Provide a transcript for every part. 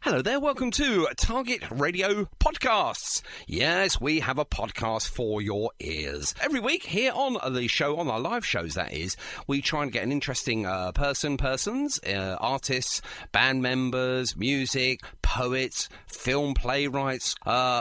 Hello there, welcome to Target Radio Podcasts. Yes, we have a podcast for your ears. Every week here on the show, on our live shows that is, we try and get an interesting persons, artists, band members, music, poets, film playwrights.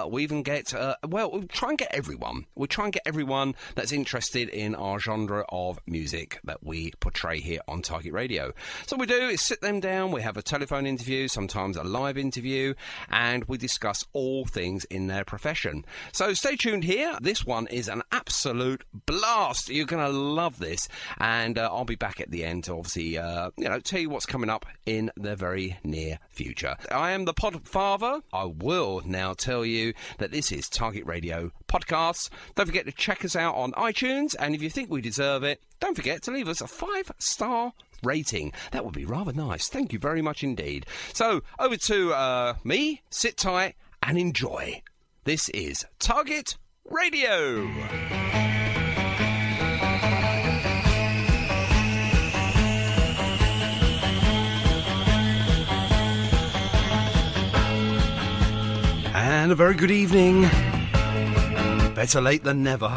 We even get, we'll try and get everyone. We'll try and get everyone that's interested in our genre of music that we portray here on Target Radio. So what we do is sit them down, we have a telephone interview, sometimes a live interview, and we discuss all things in their profession. So stay tuned here. This one is an absolute blast. You're going to love this, and I'll be back at the end to obviously, tell you what's coming up in the very near future. I am the Podfather. I will now tell you that this is Target Radio Podcasts. Don't forget to check us out on iTunes, and if you think we deserve it, don't forget to leave us a 5-star rating. That would be rather nice. Thank you very much indeed. So over to me. Sit tight and enjoy. This is Target Radio. And a very good evening. Better late than never.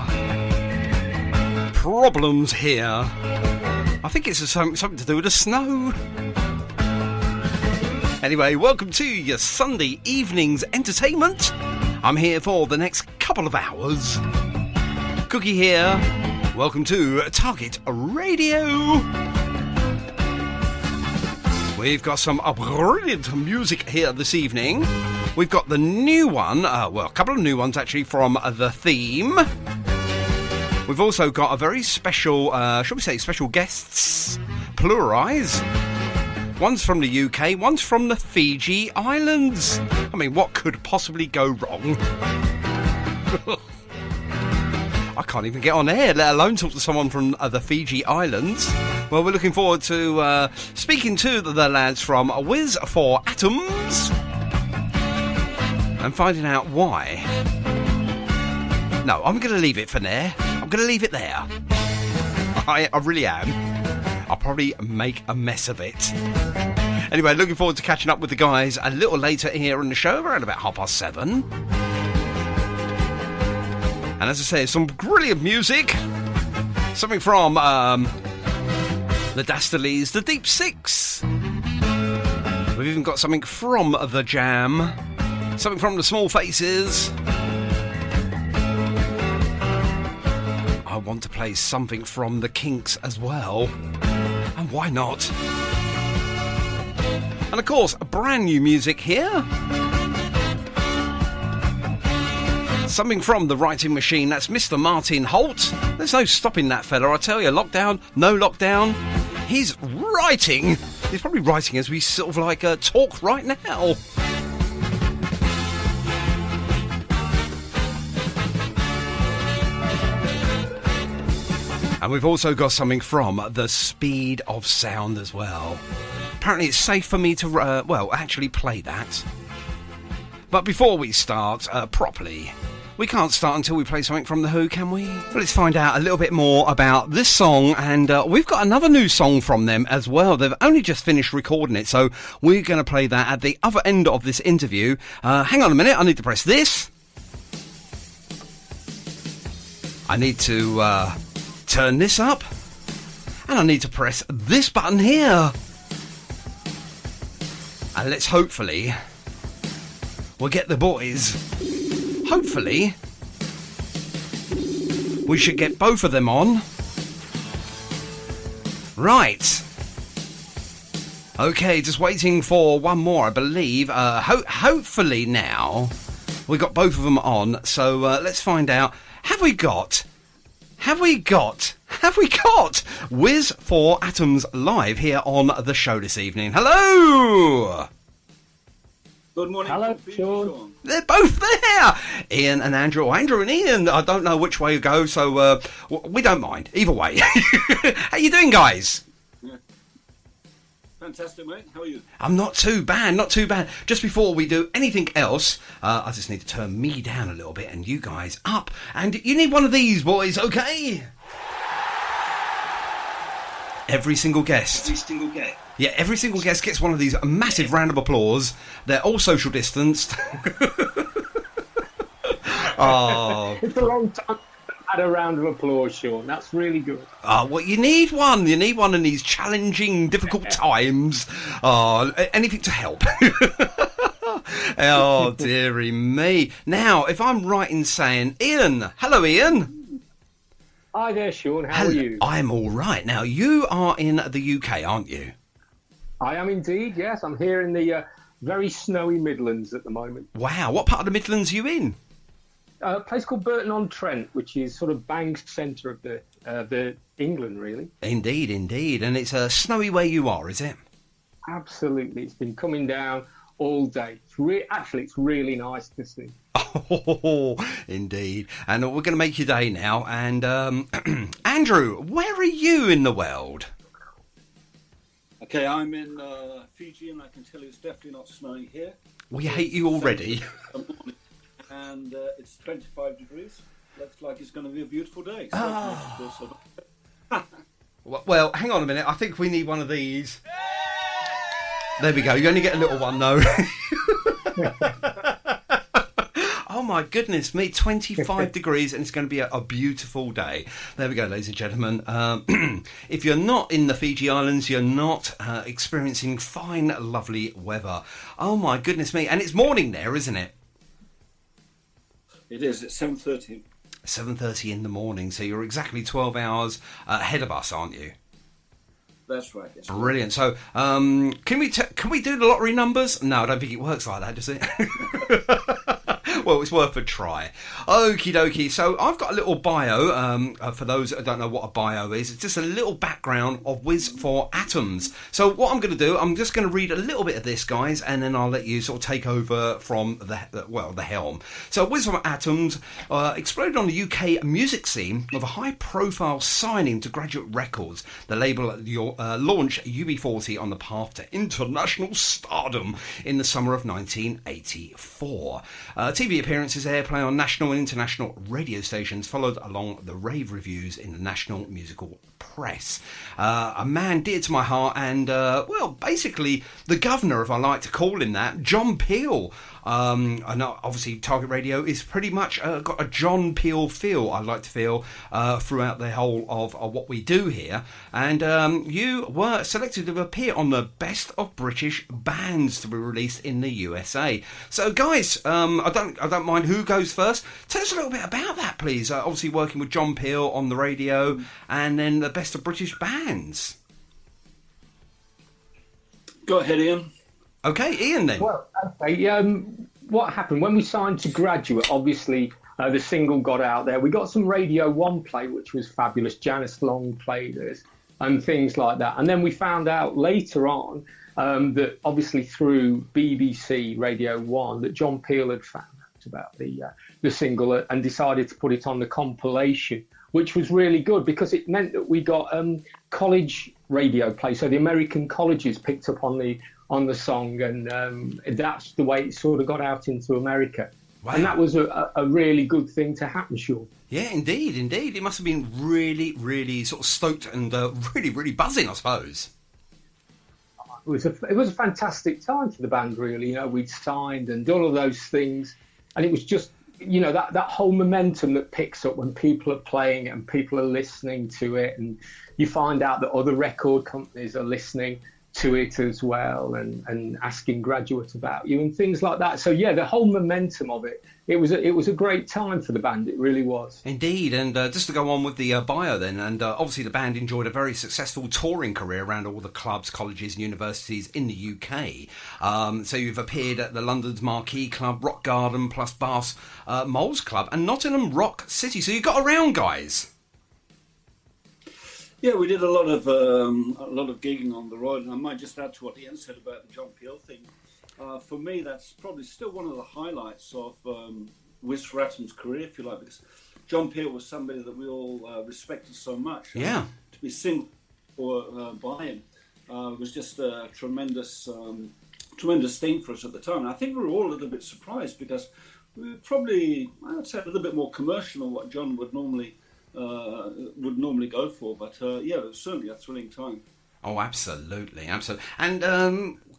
Problems here. I think it's something to do with the snow. Anyway, welcome to your Sunday evening's entertainment. I'm here for the next couple of hours. Cookie here. Welcome to Target Radio. We've got some brilliant music here this evening. We've got the new one, a couple of new ones actually from The Theme. We've also got a very special, shall we say, special guests, pluralise. One's from the UK, one's from the Fiji Islands. I mean, what could possibly go wrong? I can't even get on air, let alone talk to someone from the Fiji Islands. Well, we're looking forward to speaking to the lads from Wizz for Atoms and finding out why. No, I'm going to leave it for there. I'm going to leave it there. I really am. I'll probably make a mess of it. Anyway, looking forward to catching up with the guys a little later here in the show, around about 7:30. And as I say, some brilliant music. Something from the Dastarleys, the Deep Six. We've even got something from The Jam. Something from the Small Faces. I want to play something from the Kinks as well. And why not? And of course, brand new music here. Something from the writing machine, that's Mr. Martin Holt. There's no stopping that fella, I tell you. Lockdown, no lockdown. He's writing. He's probably writing as we sort of like talk right now. And we've also got something from The Speed of Sound as well. Apparently it's safe for me to, actually play that. But before we start properly, we can't start until we play something from The Who, can we? Well, let's find out a little bit more about this song, and we've got another new song from them as well. They've only just finished recording it, so we're going to play that at the other end of this interview. Hang on a minute, I need to press this. I need to turn this up, and I need to press this button here. And let's hopefully we'll get the boys. Hopefully we should get both of them on. Right. Okay, just waiting for one more, I believe. Hopefully now we got both of them on. So let's find out. Have we got Whizz for Atoms live here on the show this evening? Hello! Good morning. Hello, Sean. They're both there! Ian and Andrew, or Andrew and Ian. I don't know which way you go, so we don't mind. Either way. How you doing, guys? Yeah. Fantastic, mate. How are you? I'm not too bad. Just before we do anything else, I just need to turn me down a little bit and you guys up. And you need one of these, boys, okay? Every single guest. Yeah, every single guest gets one of these massive round of applause. They're all social distanced. Oh, It's a long time I've had a round of applause, Sean. That's really good. Well, you need one. You need one in these challenging, difficult times. Anything to help. Oh, dearie me. Now, if I'm right in saying, Ian. Hello, Ian. Hi there, Sean. How are you? I'm all right. Now, you are in the UK, aren't you? I am indeed, yes. I'm here in the very snowy Midlands at the moment. Wow. What part of the Midlands are you in? A place called Burton-on-Trent, which is sort of bang centre of the England, really. Indeed, indeed. And it's snowy where you are, is it? Absolutely. It's been coming down all day. It's really nice to see. Oh, indeed. And we're going to make your day now. And Andrew, where are you in the world? Okay, I'm in Fiji, and I can tell you it's definitely not snowing here. We hate you already. And it's 25 degrees. Looks like it's going to be a beautiful day. Well, hang on a minute. I think we need one of these. There we go. You only get a little one, though. Oh, my goodness me. 25 degrees, and it's going to be a beautiful day. There we go, ladies and gentlemen. If you're not in the Fiji Islands, you're not experiencing fine, lovely weather. Oh, my goodness me. And it's morning there, isn't it? It is. It's 7:30. 7:30 in the morning. So you're exactly 12 hours ahead of us, aren't you? That's right. Yes. Brilliant. So, can we do the lottery numbers? No, I don't think it works like that, does it? Well, it's worth a try. Okie dokie. So I've got a little bio. For those that don't know what a bio is, it's just a little background of Whizz for Atoms. So what I'm going to do, I'm just going to read a little bit of this, guys, and then I'll let you sort of take over from the helm. So Whizz for Atoms exploded on the UK music scene with a high-profile signing to Graduate Records. The label launched UB40 on the path to international stardom in the summer of 1984. TV appearances, airplay on national and international radio stations followed along the rave reviews in the national musical press. A man dear to my heart and, basically the governor, if I like to call him that, John Peel. I know obviously Target Radio is pretty much got a John Peel feel, I like to feel, throughout the whole of what we do here. And you were selected to appear on the Best of British Bands to be released in the USA. So guys, I don't mind who goes first. Tell us a little bit about that, please. Obviously working with John Peel on the radio and then the Best of British Bands. Go ahead, Ian. Okay, Ian then. Well, okay, what happened when we signed to Graduate? Obviously, the single got out there. We got some Radio 1 play, which was fabulous. Janice Long played us and things like that. And then we found out later on that obviously through BBC Radio 1 that John Peel had found out about the single and decided to put it on the compilation, which was really good because it meant that we got college radio play. So the American colleges picked up on the song, and that's the way it sort of got out into America. Wow. And that was a really good thing to happen, Sean. Yeah, indeed. It must have been really, really sort of stoked and really, really buzzing, I suppose. It was a fantastic time for the band, really. You know, we'd signed and done all those things, and it was just, you know, that whole momentum that picks up when people are playing it and people are listening to it, and you find out that other record companies are listening to it as well and asking Graduate about you and things like that. So yeah, the whole momentum of it was a great time for the band. It really was. Indeed. And just to go on with the bio then, and obviously the band enjoyed a very successful touring career around all the clubs, colleges and universities in the UK. So you've appeared at the London's Marquee Club, Rock Garden plus Bath's Moles Club and Nottingham Rock City. So you got around, guys. Yeah, we did a lot of gigging on the road, and I might just add to what Ian said about the John Peel thing. For me, that's probably still one of the highlights of Whizz for Atoms' career, if you like, because John Peel was somebody that we all respected so much. Yeah. To be singed by him was just a tremendous thing for us at the time. And I think we were all a little bit surprised because we were probably, I would say, a little bit more commercial than what John would normally would normally go for. But yeah, it was certainly a thrilling time. Oh, absolutely, absolutely. And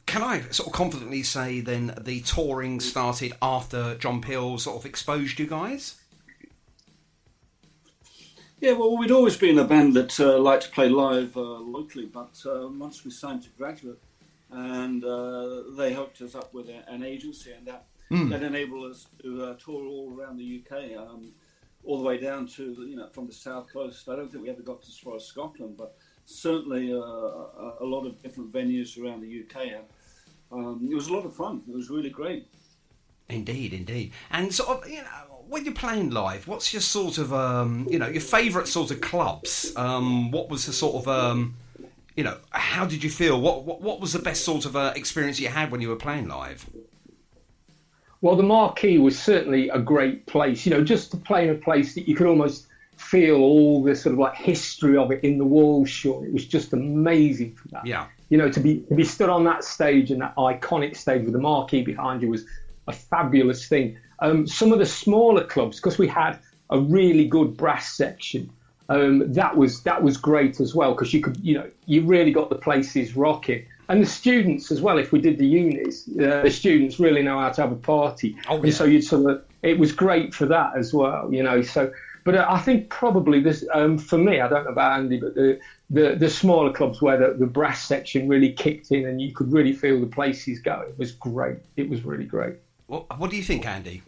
can I sort of confidently say then the touring started after John Peel sort of exposed you guys? Yeah, well, we'd always been a band that liked to play live locally, but once we signed to Graduate, and they hooked us up with an agency, and that enabled us to tour all around the UK, all the way down to, from the south coast. I don't think we ever got as far as Scotland, but certainly a lot of different venues around the UK. And it was a lot of fun. It was really great. Indeed. And sort of, when you're playing live, what's your sort of, your favourite sort of clubs? What was the sort of, how did you feel? What was the best sort of experience you had when you were playing live? Well, the Marquee was certainly a great place, just to play in a place that you could almost feel all the sort of like history of it in the walls. Sure, it was just amazing for that. Yeah. To be stood on that stage and that iconic stage with the Marquee behind you was a fabulous thing. Some of the smaller clubs, because we had a really good brass section, that was great as well, because you could, you really got the places rocking. And the students as well, if we did the unis, the students really know how to have a party. Oh, yeah. And so it was great for that as well, so. But I think probably this, for me, I don't know about Andy, but the smaller clubs where the brass section really kicked in and you could really feel the places going was great. It was really great. What do you think, Andy?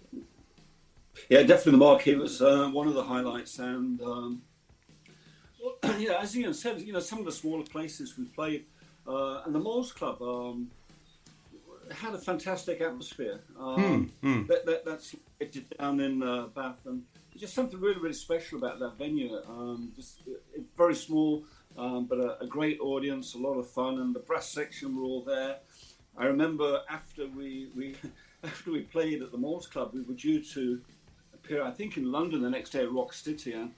Yeah, definitely the Marquee was one of the highlights. And, as Ian said, some of the smaller places we played, and the Moles Club had a fantastic atmosphere. That's down in Bath, and just something really, really special about that venue. It's very small, but a great audience, a lot of fun, and the brass section were all there. I remember after we played at the Moles Club, we were due to appear, I think, in London the next day at Rock City, and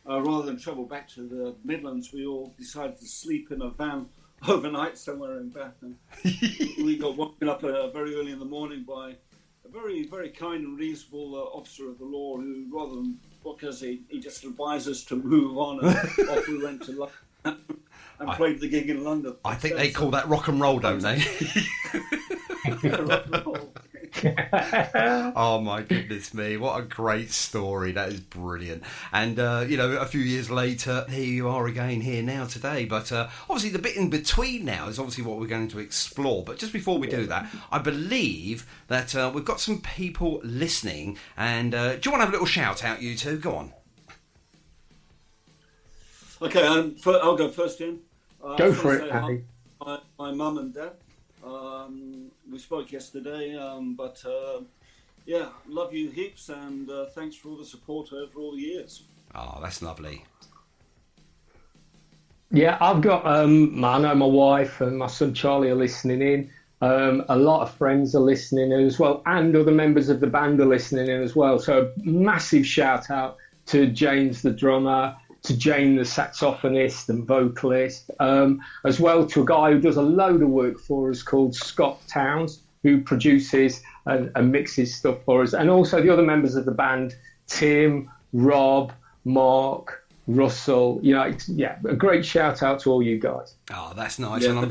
rather than travel back to the Midlands, we all decided to sleep in a van overnight somewhere in Bath, and we got woken up very early in the morning by a very, very kind and reasonable officer of the law who, rather than book us, he just advised us to move on, and off we went to London and played the gig in London. I think they call that rock and roll, don't they? Rock and roll. Oh my goodness me, what a great story. That is brilliant. And a few years later, here you are again here now today, but obviously the bit in between now is obviously what we're going to explore. But just before we do that, I believe that we've got some people listening, and do you want to have a little shout out, you two? Go on. Okay, I'll go first, Ian. Go for it, Andy. My mum and dad. We spoke yesterday, but love you heaps, and thanks for all the support over all the years. Oh, that's lovely. Yeah, I've got, I know my wife and my son Charlie are listening in. A lot of friends are listening in as well, and other members of the band are listening in as well. So massive shout out to James, the drummer, to Jane, the saxophonist and vocalist, as well to a guy who does a load of work for us called Scott Towns, who produces and mixes stuff for us, and also the other members of the band, Tim, Rob, Mark, Russell. A great shout out to all you guys. Oh, that's nice. Yeah,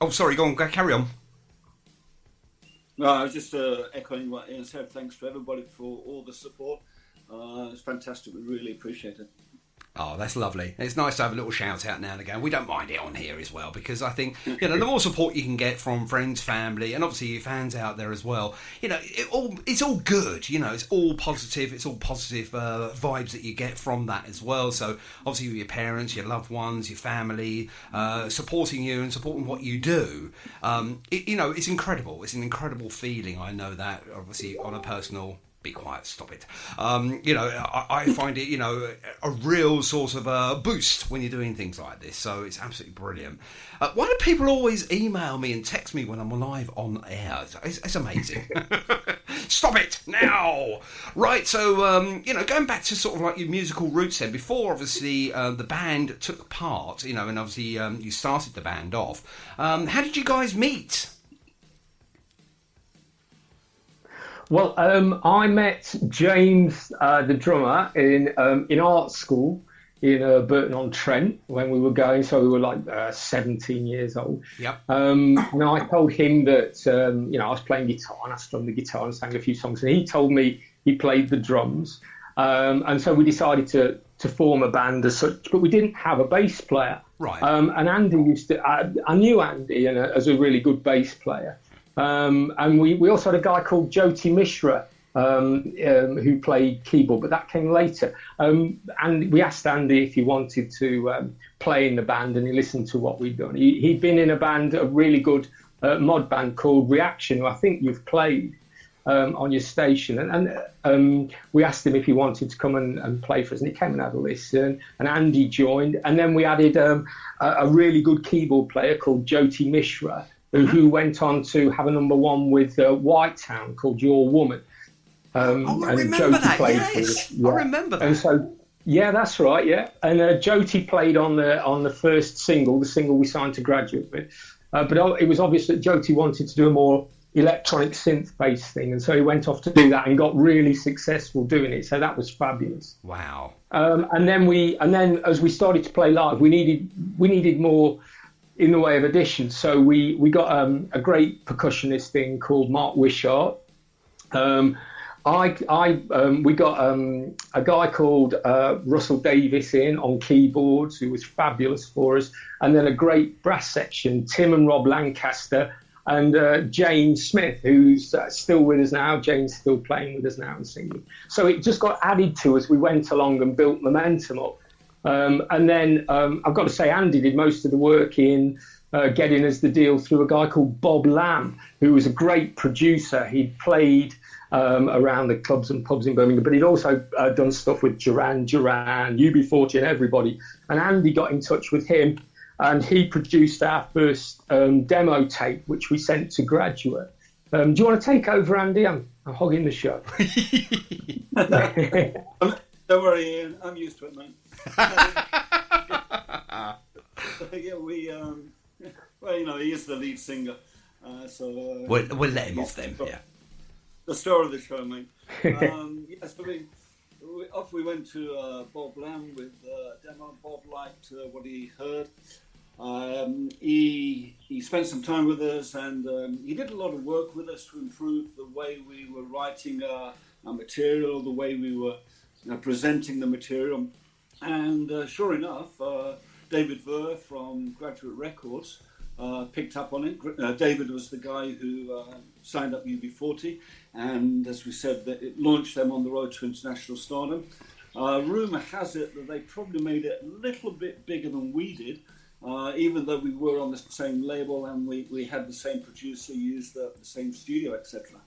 and sorry, go on, carry on. No, I was just echoing what Ian said. Thanks to everybody for all the support. It's fantastic. We really appreciate it. Oh, that's lovely. It's nice to have a little shout out now and again. We don't mind it on here as well, because I think, the more support you can get from friends, family, and obviously your fans out there as well, it's all good. It's all positive. It's all positive vibes that you get from that as well. So obviously with your parents, your loved ones, your family, supporting you and supporting what you do, it's incredible. It's an incredible feeling. I know that, obviously, on a personal... Be quiet, stop it. I find it, a real sort of a boost when you're doing things like this. So it's absolutely brilliant. Why do people always email me and text me when I'm live on air? It's amazing. Stop it now. Right, so, going back to sort of like your musical roots then, before obviously the band took part, and obviously you started the band off. How did you guys meet? Well, I met James, the drummer, in art school in Burton-on-Trent when we were going. So we were like 17 years old. Yep. And I told him that I was playing guitar and I strummed the guitar and sang a few songs. And he told me he played the drums. And so we decided to form a band as such, but we didn't have a bass player. Right. And Andy used to. I knew Andy as a really good bass player. And we also had a guy called Jyoti Mishra who played keyboard, but that came later. And we asked Andy if he wanted to play in the band, and he listened to what we'd done. He'd been in a band, a really good mod band called Reaction, who I think you've played on your station. And we asked him if he wanted to come and play for us, and he came and had a listen. And Andy joined, and then we added a really good keyboard player called Jyoti Mishra, who went on to have a #1 with Whitetown called Your Woman. I remember that. Yes, I remember that. And so, yeah, that's right. Yeah, and Jyoti played on the first single, the single we signed to Graduate with. But it was obvious that Jyoti wanted to do a more electronic synth-based thing, and so he went off to do that and got really successful doing it. So that was fabulous. Wow. And then as we started to play live, we needed more in the way of additions. So we got a great percussionist thing called Mark Wishart. We got a guy called Russell Davis in on keyboards, who was fabulous for us, and then a great brass section, Tim and Rob Lancaster, and James Smith, who's still with us now. Jane's still playing with us now and singing. So it just got added to as we went along and built momentum up. And then I've got to say, Andy did most of the work in getting us the deal through a guy called Bob Lamb, who was a great producer. He'd played around the clubs and pubs in Birmingham, but he'd also done stuff with Duran Duran, UB40 and everybody. And Andy got in touch with him, and he produced our first demo tape, which we sent to Graduate. Do you want to take over, Andy? I'm hogging the show. Don't worry, Ian. I'm used to it, mate. Yeah, he is the lead singer. We'll let him off then, yeah. The star of the show, mate. Yes, off we went to Bob Lamb with demo. Bob liked what he heard. He spent some time with us, and he did a lot of work with us to improve the way we were writing our material, the way we were presenting the material. And sure enough, David Ver from Graduate Records picked up on it. David was the guy who signed up UB40, and as we said, that it launched them on the road to international stardom. Rumour has it that they probably made it a little bit bigger than we did, even though we were on the same label and we had the same producer, used the same studio, etc.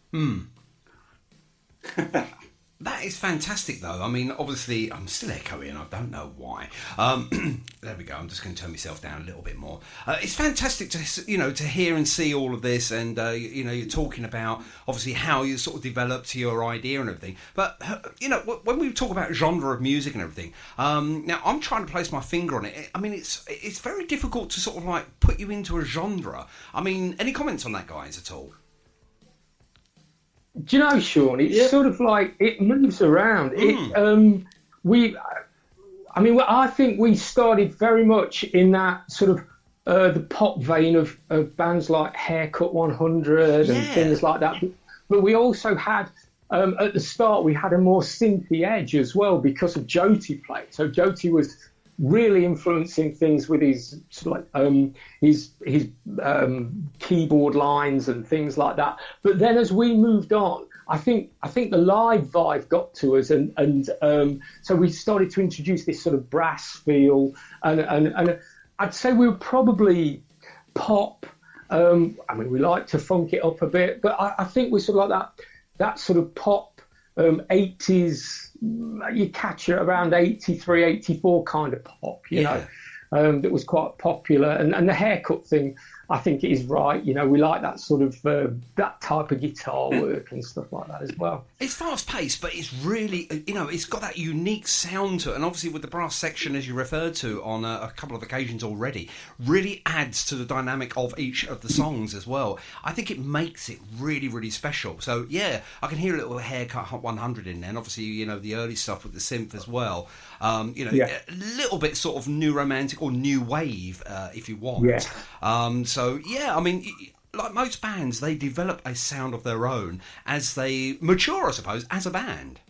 That is fantastic, though. I mean, obviously, I'm still echoing. I don't know why. There we go. I'm just going to turn myself down a little bit more. It's fantastic to hear and see all of this, and you're talking about obviously how you sort of developed your idea and everything. But when we talk about genre of music and everything, now I'm trying to place my finger on it. I mean, it's very difficult to sort of like put you into a genre. I mean, any comments on that, guys, at all? Do you know, Sean? It's sort of like it moves around. I think we started very much in that sort of the pop vein of bands like Haircut 100 and things like that. But we also had at the start we had a more synthy edge as well because of Jyoti play. So Jyoti was really influencing things with his sort of like his keyboard lines and things like that. But then as we moved on, I think the live vibe got to us, and so we started to introduce this sort of brass feel, and I'd say we were probably pop. We like to funk it up a bit, but I think we're sort of like that sort of pop 80s. You catch it around 83, 84 kind of pop, you know, that was quite popular. And the Haircut thing I think it is right. You know, we like that sort of that type of guitar work and stuff like that as well. It's fast paced, but it's really, you know, it's got that unique sound to it. And obviously with the brass section, as you referred to on a couple of occasions already, really adds to the dynamic of each of the songs as well. I think it makes it really, really special. So yeah, I can hear a little Haircut 100 in there. And obviously, you know, the early stuff with the synth as well. You know, a little bit sort of new romantic or new wave, if you want. Yeah. So yeah, I mean, like most bands, they develop a sound of their own as they mature, I suppose, as a band.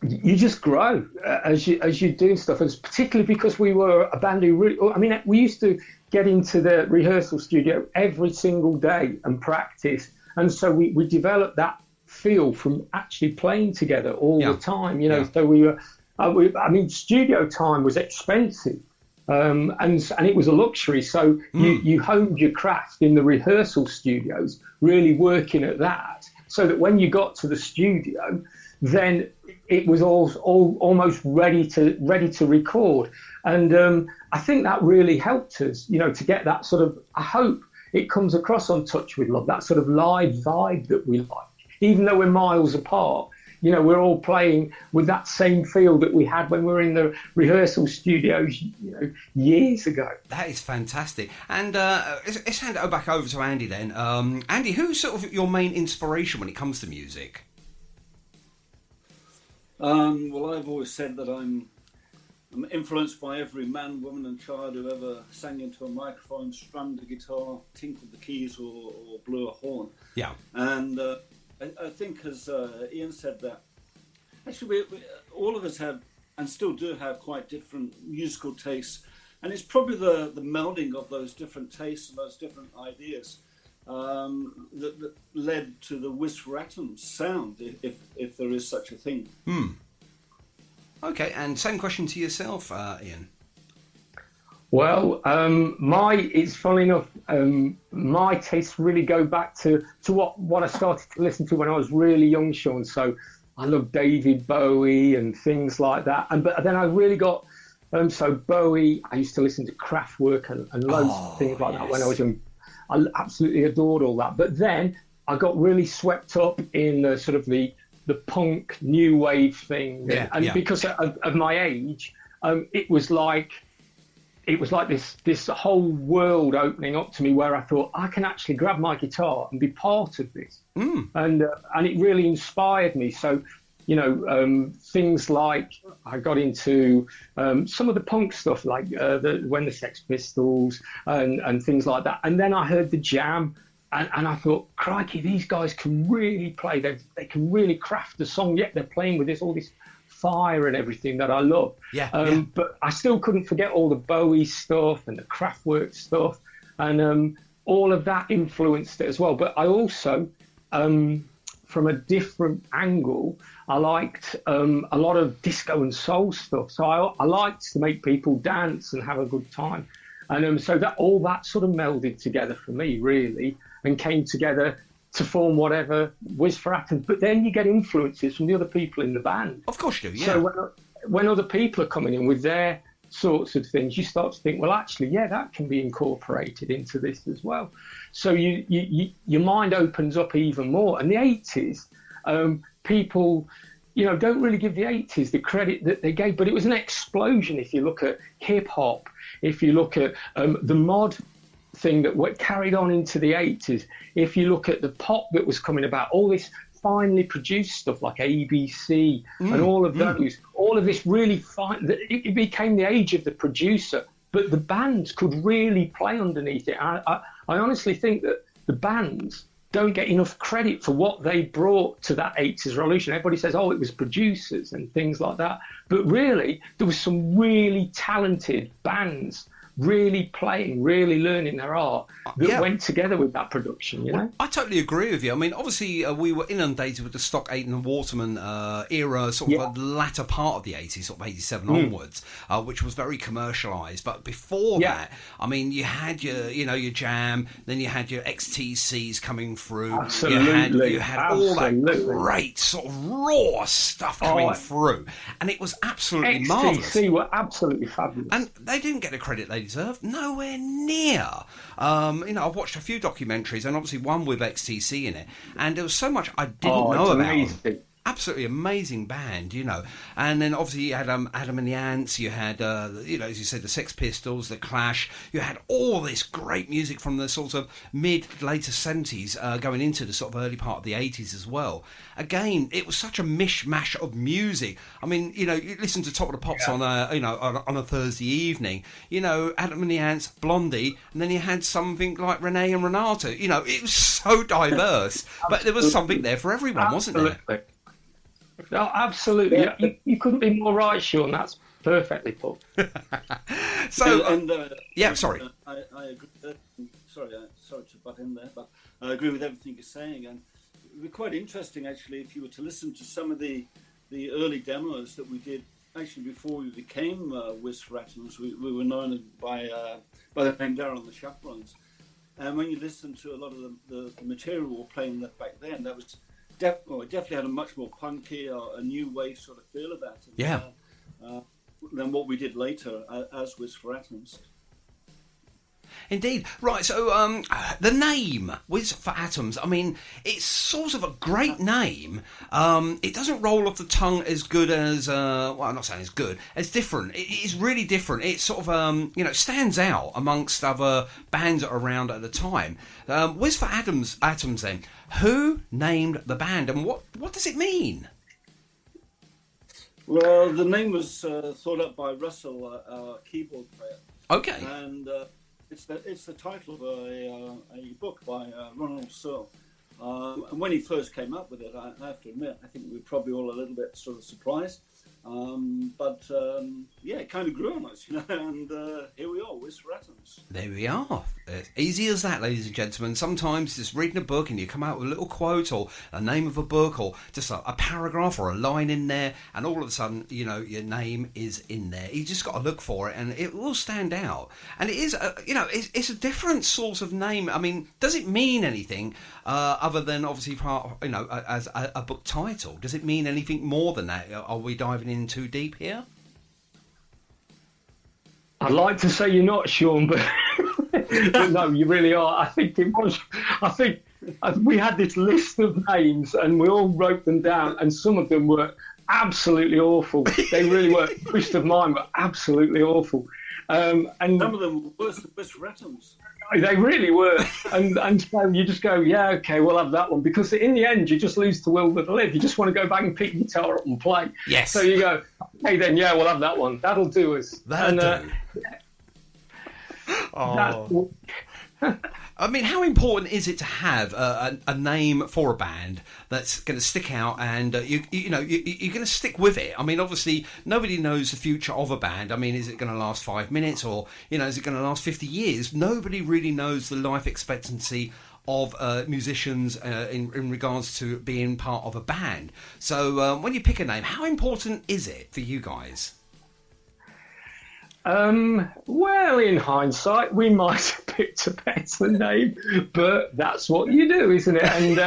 You just grow as you do stuff, and particularly because we were a band who really, I mean, we used to get into the rehearsal studio every single day and practice, and so we developed that feel from actually playing together all the time, you know. So we were, I mean, studio time was expensive. And it was a luxury, so you honed your craft in the rehearsal studios, really working at that, so that when you got to the studio, then it was all almost ready to record. And I think that really helped us, you know, to get that sort of, I hope it comes across on Touch With Love, that sort of live vibe that we like, even though we're miles apart. You know, we're all playing with that same feel that we had when we were in the rehearsal studios, you know, years ago. That is fantastic. And let's hand it back over to Andy then. Andy, who's sort of your main inspiration when it comes to music? Well, I've always said that I'm influenced by every man, woman and child who ever sang into a microphone, strummed a guitar, tinkled the keys or blew a horn. Yeah. And I think, as Ian said, that actually we all of us have and still do have quite different musical tastes, and it's probably the melding of those different tastes and those different ideas that led to the Whizz sound, if there is such a thing. Okay, and same question to yourself, Ian. Well, it's funny enough, my tastes really go back to what I started to listen to when I was really young, Sean. So I love David Bowie and things like that. But then I really got, so Bowie, I used to listen to Kraftwerk and loads of things like that when I was young. I absolutely adored all that. But then I got really swept up in the sort of the punk new wave thing. Because of my age, it was like this whole world opening up to me, where I thought I can actually grab my guitar and be part of this, and it really inspired me. So, you know, things like I got into some of the punk stuff, like when the Sex Pistols and things like that, and then I heard the Jam, and I thought, crikey, these guys can really play. They can really craft the song. Yet they're playing with all this fire and everything that I love. But I still couldn't forget all the Bowie stuff and the Kraftwerk stuff, and all of that influenced it as well. But I also, from a different angle, I liked a lot of disco and soul stuff. So I liked to make people dance and have a good time. And so that all that sort of melded together for me, really, and came together to form whatever Whizz. But then you get influences from the other people in the band. Of course you do, yeah. So when other people are coming in with their sorts of things, you start to think, well, actually, yeah, that can be incorporated into this as well. So your mind opens up even more. And the 80s, people, you know, don't really give the 80s the credit that they gave, but it was an explosion. If you look at hip hop, if you look at the mod thing that carried on into the 80s, if you look at the pop that was coming about, all this finely produced stuff like ABC and all of those, all of this really fine, it became the age of the producer, but the bands could really play underneath it. I honestly think that the bands don't get enough credit for what they brought to that 80s revolution. Everybody says, oh, it was producers and things like that. But really, there was some really talented bands really playing, really learning their art that went together with that production, you know? I totally agree with you. I mean, obviously, we were inundated with the Stock Aitken and Waterman era, sort of the latter part of the 80s, sort of 87 onwards, which was very commercialised. But before that, I mean, you had your Jam, then you had your XTCs coming through. Absolutely. You had all that great sort of raw stuff coming through. And it was absolutely marvellous. XTC were absolutely fabulous. And they didn't get the credit they deserved? Nowhere near. I've watched a few documentaries, and obviously one with XTC in it, and there was so much I didn't know about them. Absolutely amazing band, and then obviously you had Adam and the Ants, you had as you said, the Sex Pistols, the Clash, you had all this great music from the sort of later 70s going into the sort of early part of the 80s as well. Again, it was such a mishmash of music. I mean, you listen to Top of the Pops on a Thursday evening, Adam and the Ants, Blondie, and then you had something like Renee and Renata. It was so diverse, but there was something there for everyone, wasn't there? No, absolutely. Yeah. You couldn't be more right, Sean. That's perfectly put. Sorry. I agree. Sorry to butt in there, but I agree with everything you're saying. And it would be quite interesting, actually, if you were to listen to some of the early demos that we did, actually, before we became Whizz for Atoms. We were known by the name Darren and the Chaperons. And when you listen to a lot of the material we were playing back then, that was... it definitely had a much more punky or a new wave sort of feel about it. Than what we did later as Whizz for Atoms. Indeed. Right, so the name, Whizz for Atoms, I mean, it's sort of a great name. It doesn't roll off the tongue as good as, I'm not saying it's good, it's different. It is really different. It sort of, stands out amongst other bands that are around at the time. Whizz for Atoms then, who named the band and what does it mean? Well, the name was thought up by Russell, our keyboard player. Okay. And... It's the title of a book by Ronald Searle. And when he first came up with it, I have to admit, I think we were probably all a little bit sort of surprised. It kind of grew on us, and here we are, Whizz for Atoms. There we are. Easy as that, ladies and gentlemen. Sometimes just reading a book and you come out with a little quote or a name of a book or just a paragraph or a line in there, and all of a sudden, your name is in there. You just got to look for it, and it will stand out. And it is, it's a different sort of name. I mean, does it mean anything other than obviously as a book title? Does it mean anything more than that? Are we diving in too deep here? I'd like to say you're not, Sean, but, but no, you really are. I think we had this list of names and we all wrote them down, and some of them were absolutely awful. They really were. Most of mine were absolutely awful. And some of them were worse than Whizz for Atoms. They really were. And so you just go, yeah, okay, we'll have that one. Because in the end, you just lose the will to live. You just want to go back and pick your guitar up and play. Yes. So you go, hey, then, yeah, we'll have that one. That'll do us. That'll do. Oh. I mean, how important is it to have a name for a band that's going to stick out and you're going to stick with it? I mean, obviously, nobody knows the future of a band. I mean, is it going to last 5 minutes or, is it going to last 50 years? Nobody really knows the life expectancy of musicians in regards to being part of a band. So when you pick a name, how important is it for you guys? Well, in hindsight, we might have picked a better name, but that's what you do, isn't it? And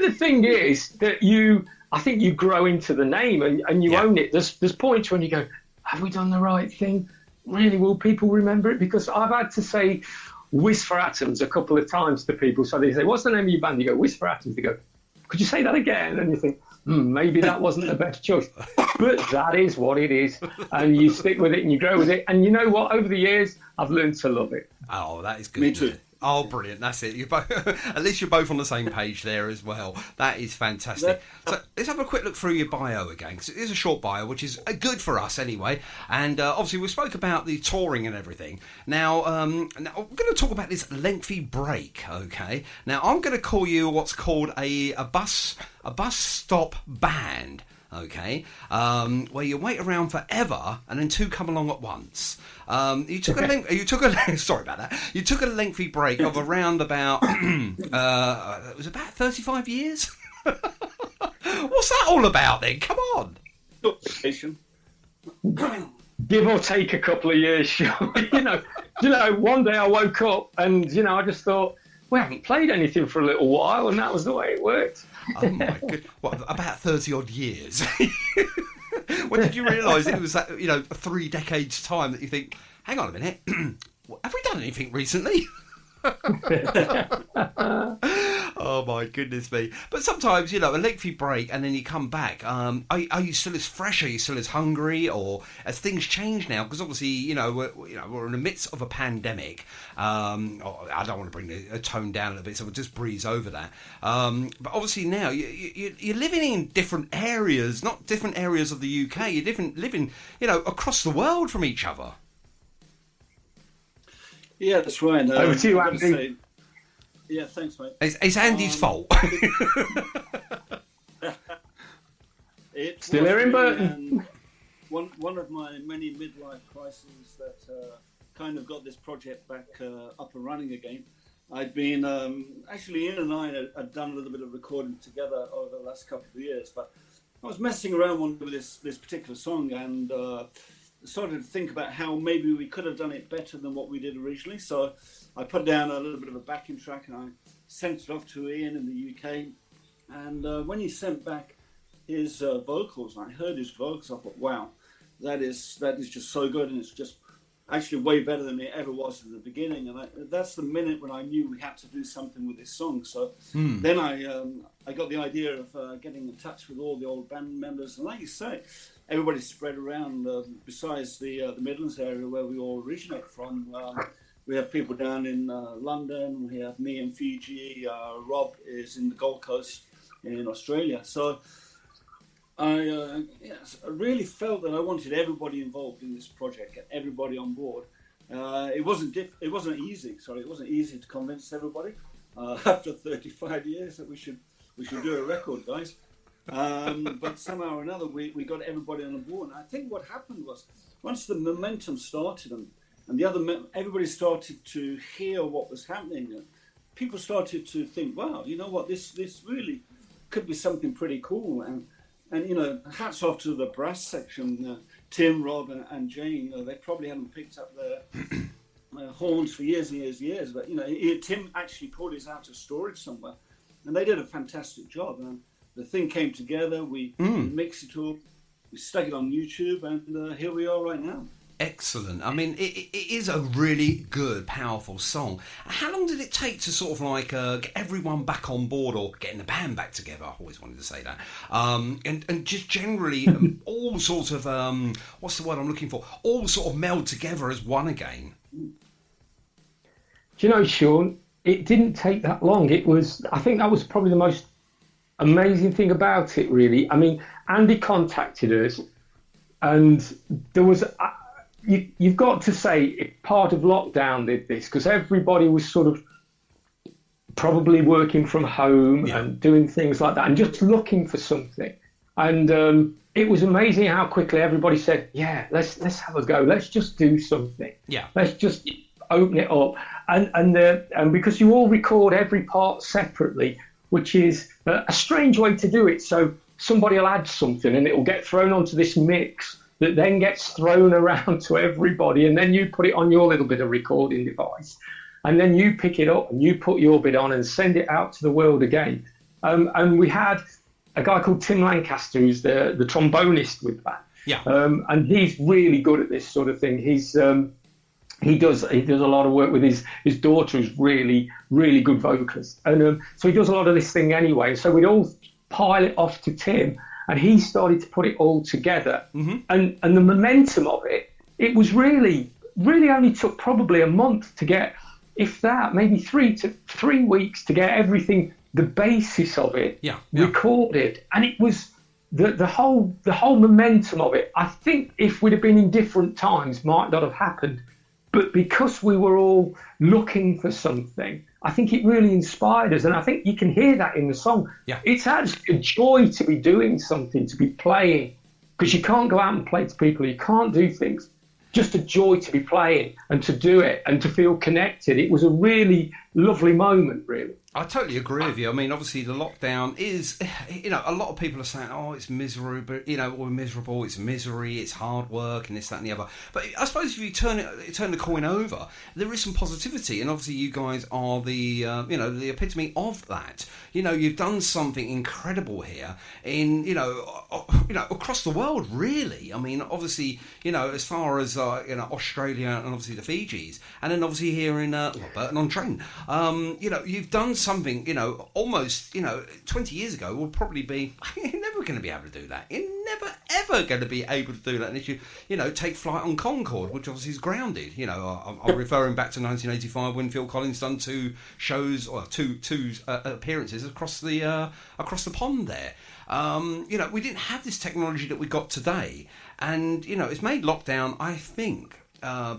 the thing is that I think you grow into the name and you own it. There's points when you go, have we done the right thing? Really, will people remember it? Because I've had to say Whizz for Atoms a couple of times to people. So they say, what's the name of your band? You go, Whizz for Atoms. They go, could you say that again? And you think, maybe that wasn't the best choice. But that is what it is. And you stick with it and you grow with it. And you know what? Over the years, I've learned to love it. Oh, that is good. Me too. Oh, brilliant. That's it. You're both, at least you're both on the same page there as well. That is fantastic. So let's have a quick look through your bio again, because it is a short bio, which is good for us anyway. And obviously we spoke about the touring and everything. Now we're going to talk about this lengthy break, okay? Now I'm going to call you what's called a bus stop band. Okay, where you wait around forever and then two come along at once. You took a lengthy break of around about it was about 35 years. What's that all about then? Come on. Give or take a couple of years, sure. One day I woke up and I just thought, we haven't played anything for a little while, and that was the way it worked. Oh my god! What, about 30 odd years? When did you realise it was that 3 decades time that you think, hang on a minute, done anything recently? Oh my goodness me! But sometimes, a lengthy break, and then you come back. Are you still as fresh? Are you still as hungry? Or as things change now? Because obviously, we're in the midst of a pandemic. I don't want to bring the tone down a little bit, so we'll just breeze over that. But obviously now you're living in different areas, not different areas of the UK. You're living, across the world from each other. Yeah, that's right. Over to you, Andy. Yeah, thanks, mate. It's Andy's fault. Still here in Burton. One of my many midlife crises that kind of got this project back up and running again. I'd been actually, Ian and I had done a little bit of recording together over the last couple of years, but I was messing around with this particular song and started to think about how maybe we could have done it better than what we did originally. So I put down a little bit of a backing track and I sent it off to Ian in the UK. And when he sent back his vocals, and I heard his vocals, I thought, wow, that is just so good, and it's just actually way better than it ever was at the beginning. And that's the minute when I knew we had to do something with this song. So then I got the idea of getting in touch with all the old band members, and like you say, everybody's spread around. Besides the Midlands area where we all originate from, we have people down in London. We have me in Fiji. Rob is in the Gold Coast in Australia. So I really felt that I wanted everybody involved in this project, get everybody on board. It wasn't easy. It wasn't easy to convince everybody after 35 years that we should do a record, guys. But somehow or another, we got everybody on board. And I think what happened was, once the momentum started and everybody started to hear what was happening, people started to think, wow, you know what, this really could be something pretty cool. And hats off to the brass section, Tim, Rob, and Jane. They probably haven't picked up their horns for years and years and years. But Tim actually pulled his out of storage somewhere, and they did a fantastic job. And the thing came together. We mixed it all. We stuck it on YouTube, and here we are right now. Excellent. I mean, it is a really good, powerful song. How long did it take to sort of like get everyone back on board, or getting the band back together? I always wanted to say that. And just generally, all sort of, what's the word I'm looking for? All sort of meld together as one again. Do you know, Sean, it didn't take that long. I think that was probably the most amazing thing about it, really. I mean, Andy contacted us, and there was... You've got to say part of lockdown did this, because everybody was sort of probably working from home and doing things like that and just looking for something. And it was amazing how quickly everybody said, yeah, let's have a go. Let's just do something. Yeah. Let's just open it up. And because you all record every part separately, which is a strange way to do it. So somebody will add something and it will get thrown onto this mix that then gets thrown around to everybody, and then you put it on your little bit of recording device, and then you pick it up and you put your bit on and send it out to the world again. And we had a guy called Tim Lancaster, who's the trombonist with that. Yeah. And he's really good at this sort of thing. He does a lot of work with his daughter, who's really, really good vocalist. And so he does a lot of this thing anyway. So we'd all pile it off to Tim, and he started to put it all together. Mm-hmm. And the momentum of it was really only took probably a month to get, if that, maybe 3 weeks to get everything, the basis of it recorded. And it was the whole momentum of it. I think if we'd have been in different times, might not have happened. But because we were all looking for something, I think it really inspired us. And I think you can hear that in the song. Yeah. It's actually a joy to be doing something, to be playing, because you can't go out and play to people. You can't do things. Just a joy to be playing and to do it and to feel connected. It was a really lovely moment, really. I totally agree with you. I mean, obviously, the lockdown is, a lot of people are saying, oh, it's misery, but, we're miserable, it's misery, it's hard work, and this, that, and the other. But I suppose if you turn the coin over, there is some positivity, and obviously you guys are the, the epitome of that. You've done something incredible here in, across the world, really. I mean, obviously, as far as, Australia and obviously the Fijis, and then obviously here in Burton-on-Trent, you've done something, almost, 20 years ago would probably be, you're never going to be able to do that. You're never, ever going to be able to do that unless you, take flight on Concorde, which obviously is grounded. I'm referring back to 1985 when Phil Collins done two shows, or two appearances across the pond there. We didn't have this technology that we got today. And, it's made lockdown, I think,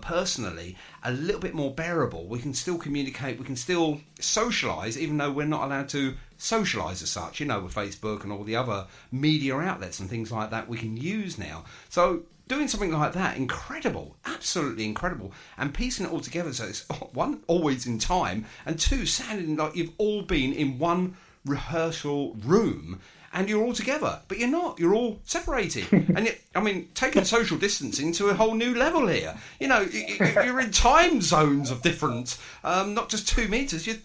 personally, a little bit more bearable. We can still communicate, we can still socialise, even though we're not allowed to socialise as such, with Facebook and all the other media outlets and things like that we can use now. So doing something like that, incredible, absolutely incredible, and piecing it all together so it's, one, always in time, and two, sounding like you've all been in one rehearsal room and you're all together, but you're not. You're all separated. And yet, I mean, taking social distancing to a whole new level here. You're in time zones of different, not just 2 meters. You're,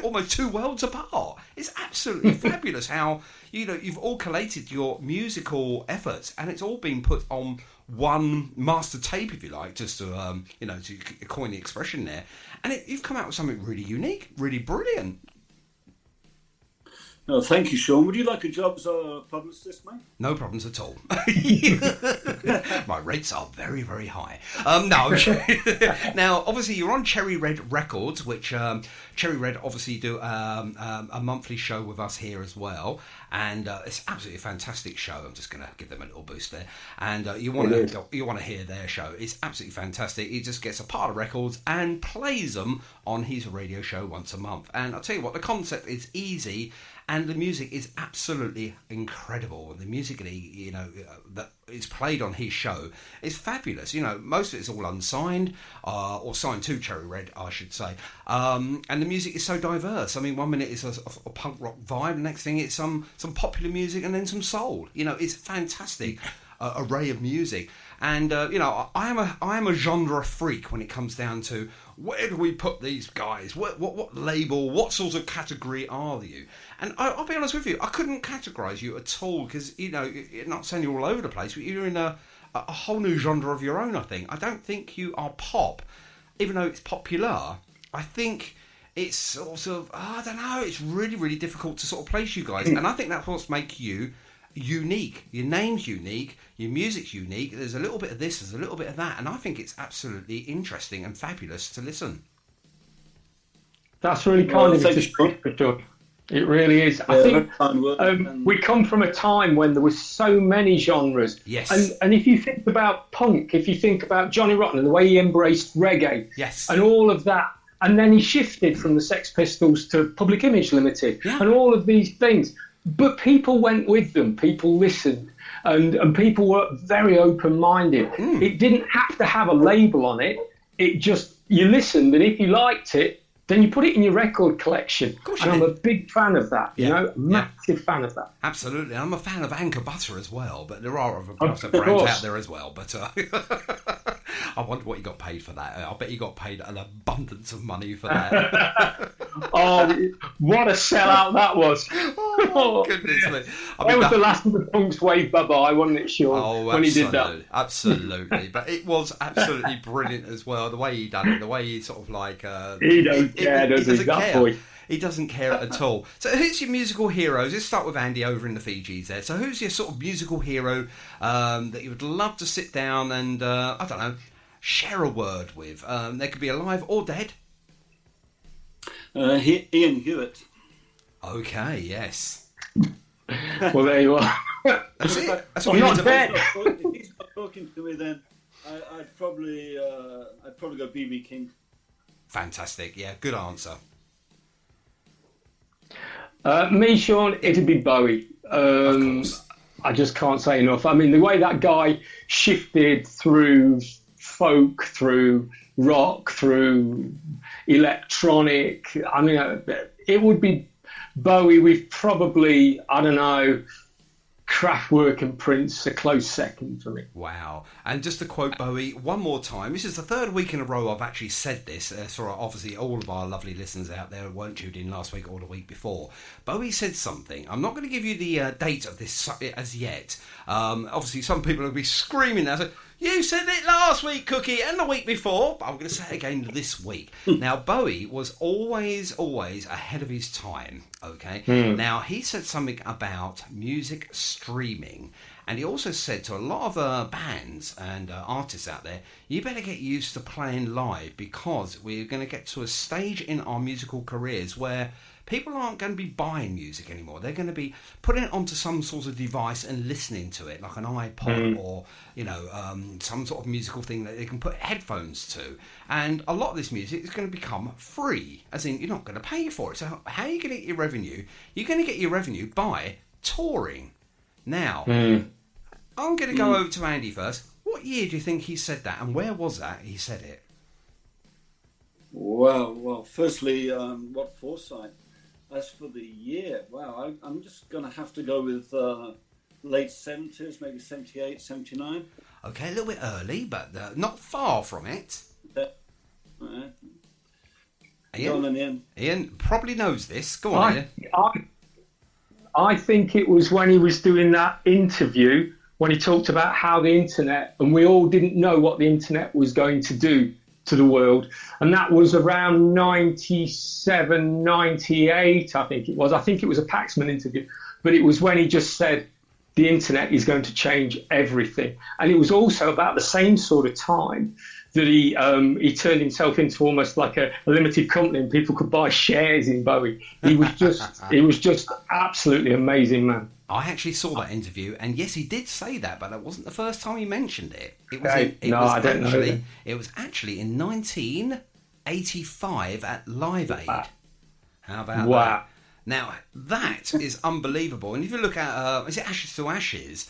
almost two worlds apart. It's absolutely fabulous how you've all collated your musical efforts, and it's all been put on one master tape, if you like, just to to coin the expression there. And you've come out with something really unique, really brilliant. No, thank you, Sean. Would you like a job as a publicist, mate? No problems at all. My rates are very, very high. No. Now, obviously, you're on Cherry Red Records, which Cherry Red obviously do a monthly show with us here as well. And it's absolutely a fantastic show. I'm just going to give them a little boost there. And you want to hear their show. It's absolutely fantastic. He just gets a part of records and plays them on his radio show once a month. And I'll tell you what, the concept is easy. And the music is absolutely incredible. The music that is played on his show is fabulous. Most of it's all unsigned, or signed to Cherry Red, I should say. And the music is so diverse. I mean, 1 minute it's a punk rock vibe, the next thing it's some popular music, and then some soul. It's a fantastic array of music. And I am a genre freak when it comes down to where do we put these guys? What label? What sort of category are you? And I'll be honest with you, I couldn't categorise you at all because you're not saying you're all over the place, but you're in a whole new genre of your own. I think. I don't think you are pop, even though it's popular. I think it's sort of I don't know. It's really, really difficult to sort of place you guys, and I think that's what's make you unique. Your name's unique, your music's unique. There's a little bit of this, there's a little bit of that, and I think it's absolutely interesting and fabulous to listen. That's really kind of you to speak for, Doug. It really is. I think we come from a time when there were so many genres. Yes. And if you think about punk, if you think about Johnny Rotten and the way he embraced reggae, yes, and all of that, and then he shifted from the Sex Pistols to Public Image Limited, and all of these things. But people went with them, people listened, and people were very open-minded. It didn't have to have a label on it. It just, you listened, and if you liked it, then you put it in your record collection. And I'm a big fan of that, massive fan of that. Absolutely. I'm a fan of Anchor Butter as well, but there are other brands out there as well. But I wonder what you got paid for that. I bet you got paid an abundance of money for that. Oh, what a sellout that was. Oh, my goodness me. That was the last of the Punk's wave bye-bye, wasn't it, Sean? Oh, when he did that. Absolutely. But it was absolutely brilliant as well. The way he done it, the way he sort of like... he don't care, does he? That boy. He doesn't care at all. So who's your musical heroes? Let's start with Andy over in the Fijis there. So who's your sort of musical hero that you would love to sit down and, I don't know, share a word with? They could be alive or dead. Ian Hewitt. Okay, yes. Well, there you are. That's it. That's I'm not dead. If he's not talking to me, then I'd probably go B.B. King. Fantastic. Yeah, good answer. Me, Sean, it'd be Bowie. I just can't say enough. I mean, the way that guy shifted through folk, through rock, through electronic. I mean, it would be Bowie with probably, I don't know, Kraftwerk and Prince, a close second for me. Wow. And just to quote Bowie one more time, this is the third week in a row I've actually said this, so obviously all of our lovely listeners out there weren't tuned in last week or the week before. Bowie said something. I'm not going to give you the date of this as yet. Obviously some people will be screaming now, you said it last week, Cookie, and the week before, but I'm going to say it again this week. Now, Bowie was always ahead of his time, okay? Now, he said something about music streaming, and he also said to a lot of bands and artists out there, you better get used to playing live, because we're going to get to a stage in our musical careers where people aren't going to be buying music anymore. They're going to be putting it onto some sort of device and listening to it, like an iPod or, some sort of musical thing that they can put headphones to. And a lot of this music is going to become free, as in you're not going to pay for it. So how are you going to get your revenue? You're going to get your revenue by touring. Now, I'm going to go over to Andy first. What year do you think he said that, and where was that he said it? Well, firstly, what foresight. As for the year, wow, I'm just going to have to go with late 70s, maybe 78, 79. Okay, a little bit early, but not far from it. Ian probably knows this. Go on, Ian. I think it was when he was doing that interview, when he talked about how the internet, and we all didn't know what the internet was going to do to the world, and that was around 97, 98, I think it was. I think it was a Paxman interview, but it was when he just said the internet is going to change everything. And it was also about the same sort of time that he turned himself into almost like a limited company, and people could buy shares in Bowie. He was just absolutely amazing, man. I actually saw that interview, and yes, he did say that, but that wasn't the first time he mentioned it. It was actually in 1985 at Live Aid. Wow. How about that? Now, that is unbelievable. And if you look at, is it Ashes to Ashes?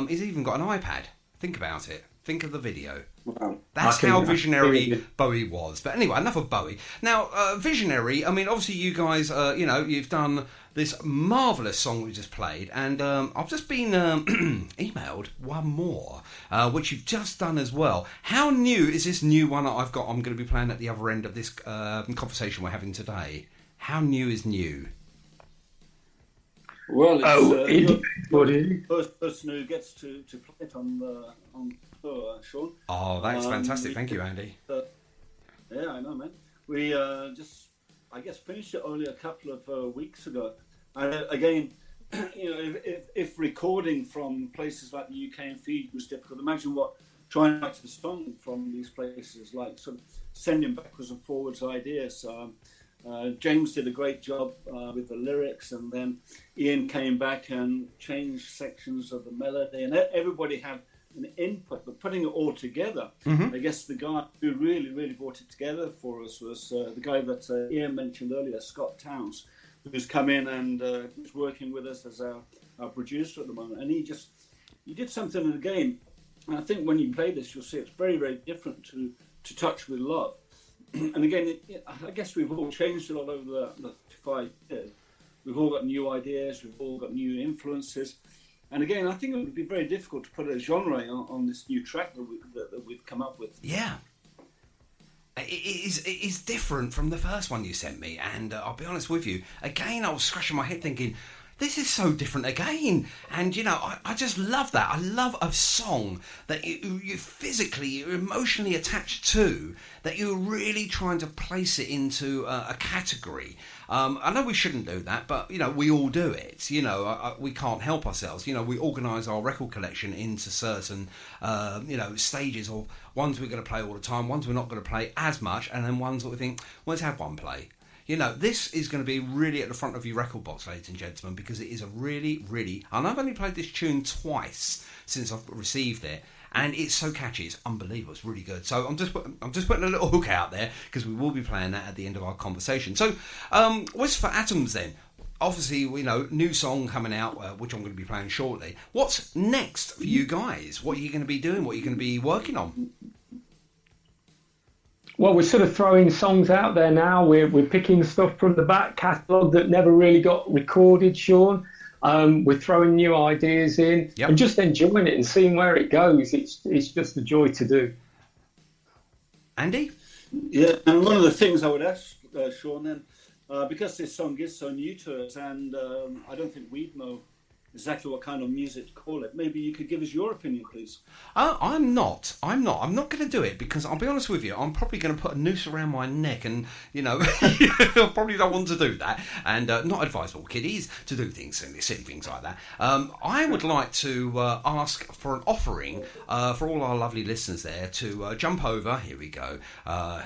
He's even got an iPad. Think about it. Think of the video. Wow. That's how visionary Bowie was. But anyway, enough of Bowie. Now, visionary, I mean, obviously you guys, you've done this marvellous song we just played, and I've just been emailed one more, which you've just done as well. How new is this new one that I'm going to be playing at the other end of this conversation we're having today? How new is new? Well, it's the first person who gets to play it on tour, Sean. Oh, that's fantastic. Thank you, Andy. Yeah, I know, man. We just, I guess, finished it only a couple of weeks ago. Again, if recording from places like the UK and Fiji was difficult, imagine what trying to write the song from these places, like sort of sending backwards and forwards ideas. James did a great job with the lyrics, and then Ian came back and changed sections of the melody, and everybody had an input. But putting it all together, I guess the guy who really, really brought it together for us was the guy that Ian mentioned earlier, Scott Towns, who's come in and is working with us as our producer at the moment. And he did something in the game. And I think when you play this, you'll see it's very, very different to Touch With Love. And again, I guess we've all changed a lot over the 5 years. We've all got new ideas. We've all got new influences. And again, I think it would be very difficult to put a genre on this new track that we've come up with. Yeah. It is different from the first one you sent me. And I'll be honest with you, again, I was scratching my head thinking, this is so different again. And, I just love that. I love a song that you physically, you're emotionally attached to, that you're really trying to place it into a category. I know we shouldn't do that, but, we all do it. We can't help ourselves. We organise our record collection into certain, stages of ones we're going to play all the time, ones we're not going to play as much, and then ones that we think, well, let's have one play. This is going to be really at the front of your record box, ladies and gentlemen, because it is a really, really... And I've only played this tune twice since I've received it, and it's so catchy, it's unbelievable, it's really good. So I'm just putting a little hook out there, because we will be playing that at the end of our conversation. So, what's for Atoms then? Obviously, new song coming out, which I'm going to be playing shortly. What's next for you guys? What are you going to be doing? What are you going to be working on? Well, we're sort of throwing songs out there now. We're picking stuff from the back catalogue that never really got recorded, Sean. We're throwing new ideas in and just enjoying it and seeing where it goes. It's just a joy to do. Andy? Yeah, and one of the things I would ask Sean then, because this song is so new to us, and I don't think we know exactly what kind of music to call it. Maybe you could give us your opinion, please. I'm not going to do it, because I'll be honest with you, I'm probably going to put a noose around my neck, and I probably don't want to do that, and not advisable, kiddies, to do things, silly things like that. I would like to ask for an offering for all our lovely listeners there to jump over. Here we go.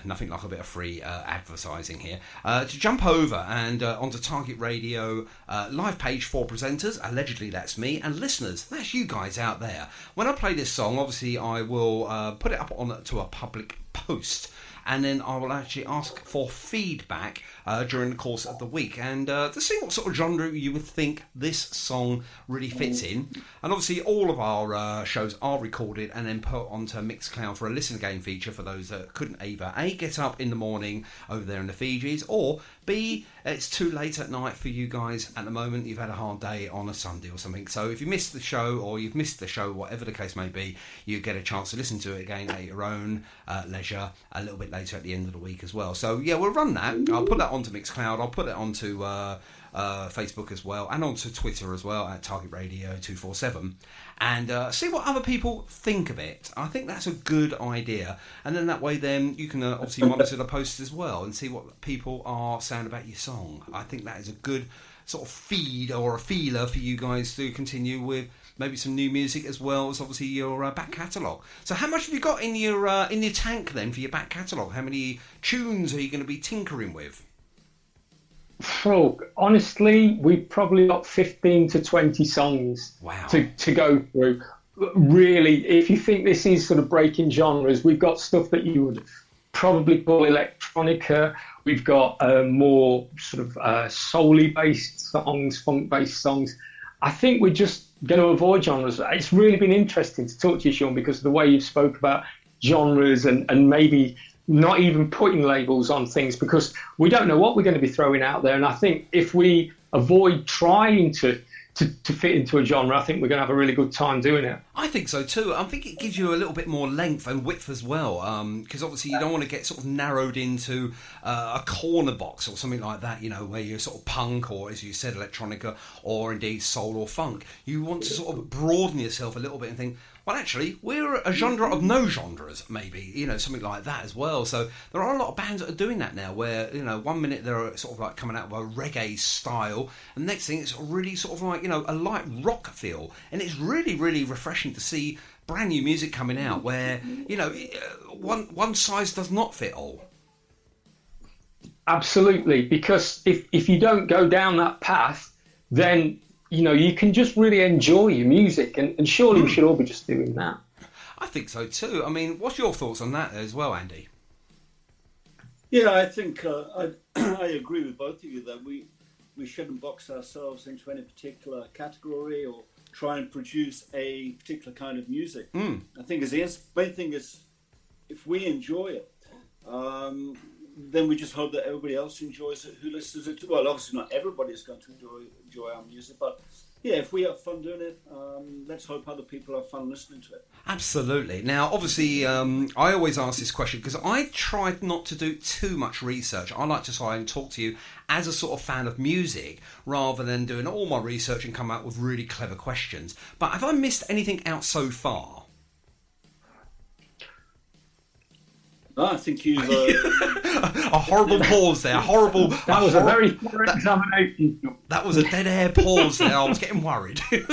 Nothing like a bit of free advertising here. To jump over and onto Target Radio live page for presenters. Allegedly, that's me, and listeners, that's you guys out there. When I play this song, obviously I will put it up to a public post, and then I will actually ask for feedback during the course of the week, and to see what sort of genre you would think this song really fits in. And obviously all of our shows are recorded and then put onto Mixcloud for a listen again feature for those that couldn't either A, get up in the morning over there in the Fijis, or B, it's too late at night for you guys at the moment. You've had a hard day on a Sunday or something. So if you missed the show, or you've missed the show, whatever the case may be, you get a chance to listen to it again at your own leisure a little bit later at the end of the week as well. So yeah, we'll run that. I'll put that onto Mixcloud. I'll put it onto Facebook as well, and onto Twitter as well at Target Radio 247, and see what other people think of it. I think that's a good idea, and then that way then you can obviously monitor the posts as well and see what people are saying about your song. I think that is a good sort of feed or a feeler for you guys to continue with maybe some new music as well as obviously your back catalogue. So how much have you got in your tank then for your back catalogue? How many tunes are you going to be tinkering with? Oh, honestly, we've probably got 15 to 20 songs to go through. Really, if you think this is sort of breaking genres, we've got stuff that you would probably call electronica. We've got more sort of soul-y based songs, funk-based songs. I think we're just going to avoid genres. It's really been interesting to talk to you, Sean, because of the way you've spoke about genres and maybe not even putting labels on things, because we don't know what we're going to be throwing out there. And I think if we avoid trying to fit into a genre, I think we're going to have a really good time doing it. I think so too. I think it gives you a little bit more length and width as well, because obviously you don't want to get sort of narrowed into a corner box or something like that, where you're sort of punk or, as you said, electronica, or indeed soul or funk. You want to sort of broaden yourself a little bit and think, well, actually, we're a genre of no genres, maybe, something like that as well. So there are a lot of bands that are doing that now, where, 1 minute they're sort of like coming out with a reggae style, and the next thing it's really sort of like, a light rock feel. And it's really, really refreshing to see brand new music coming out where, one size does not fit all. Absolutely, because if you don't go down that path, then you can just really enjoy your music, and surely we should all be just doing that. I think so too. I mean, what's your thoughts on that as well, Andy? Yeah, I think I agree with both of you that we shouldn't box ourselves into any particular category or try and produce a particular kind of music. I think the main thing is, if we enjoy it, then we just hope that everybody else enjoys it who listens to it. Well, obviously not everybody is going to enjoy our music, but yeah, if we have fun doing it, let's hope other people have fun listening to it. Absolutely. Now, obviously, I always ask this question because I tried not to do too much research. I like to try and talk to you as a sort of fan of music rather than doing all my research and come out with really clever questions. But have I missed anything out so far? I think you've... a horrible pause there. That was a very thorough examination. That was a dead air pause there. I was getting worried. It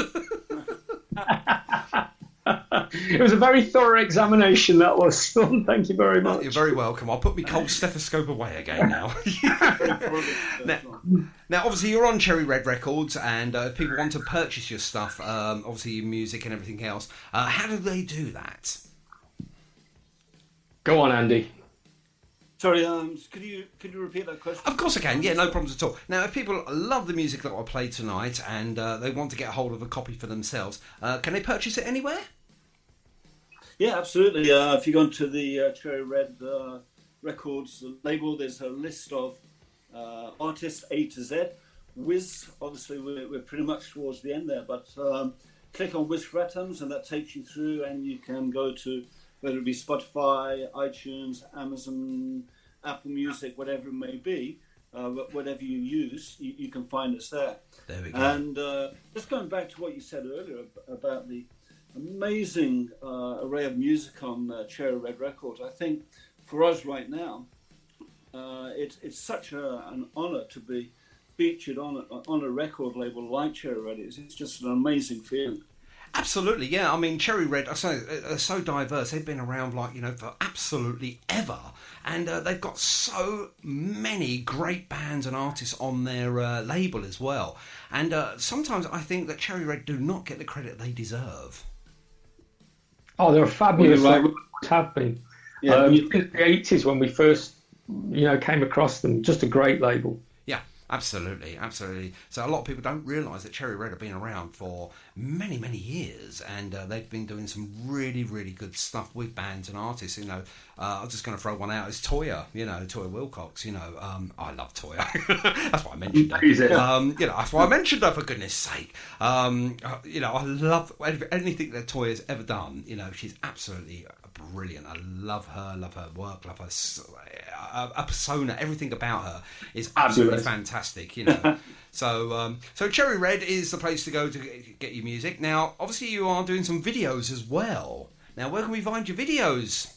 was a very thorough examination, that was. Thank you very much. You're very welcome. I'll put my cold stethoscope away again now. Now, obviously, you're on Cherry Red Records, and if people want to purchase your stuff, obviously your music and everything else, how do they do that? Go on, Andy. Sorry, could you repeat that question? Of course I can. Yeah, no problems at all. Now, if people love the music that I played tonight and they want to get a hold of a copy for themselves, can they purchase it anywhere? Yeah, absolutely. If you go into the Cherry Red Records label. There's a list of artists A to Z. Whizz, obviously, we're pretty much towards the end there, but click on Whizz Ratums and that takes you through, and you can go to whether it be Spotify, iTunes, Amazon, Apple Music, whatever it may be. Whatever you use, you can find us there. There we go. And just going back to what you said earlier about the amazing array of music on Cherry Red Records, I think for us right now, it's such an honour to be featured on a record label like Cherry Red. It's just an amazing feeling. Absolutely, yeah. I mean, Cherry Red are so diverse. They've been around, for absolutely ever. And they've got so many great bands and artists on their label as well. And sometimes I think that Cherry Red do not get the credit they deserve. Oh, they're fabulous. Well, They always have been. Yeah, In the 80s when we first, came across them, just a great label. Yeah, absolutely. So a lot of people don't realise that Cherry Red have been around for many, many years, and they've been doing some really, really good stuff with bands and artists. I'm just going to throw one out. It's Toya, Toya Wilcox. I love Toya. That's why I mentioned her. That's why I mentioned her, for goodness sake. I love anything that Toya's ever done. She's absolutely brilliant. I love her work, love her persona. Everything about her is absolutely fantastic. So Cherry Red is the place to go to get your music. Now, obviously, you are doing some videos as well. Now, where can we find your videos?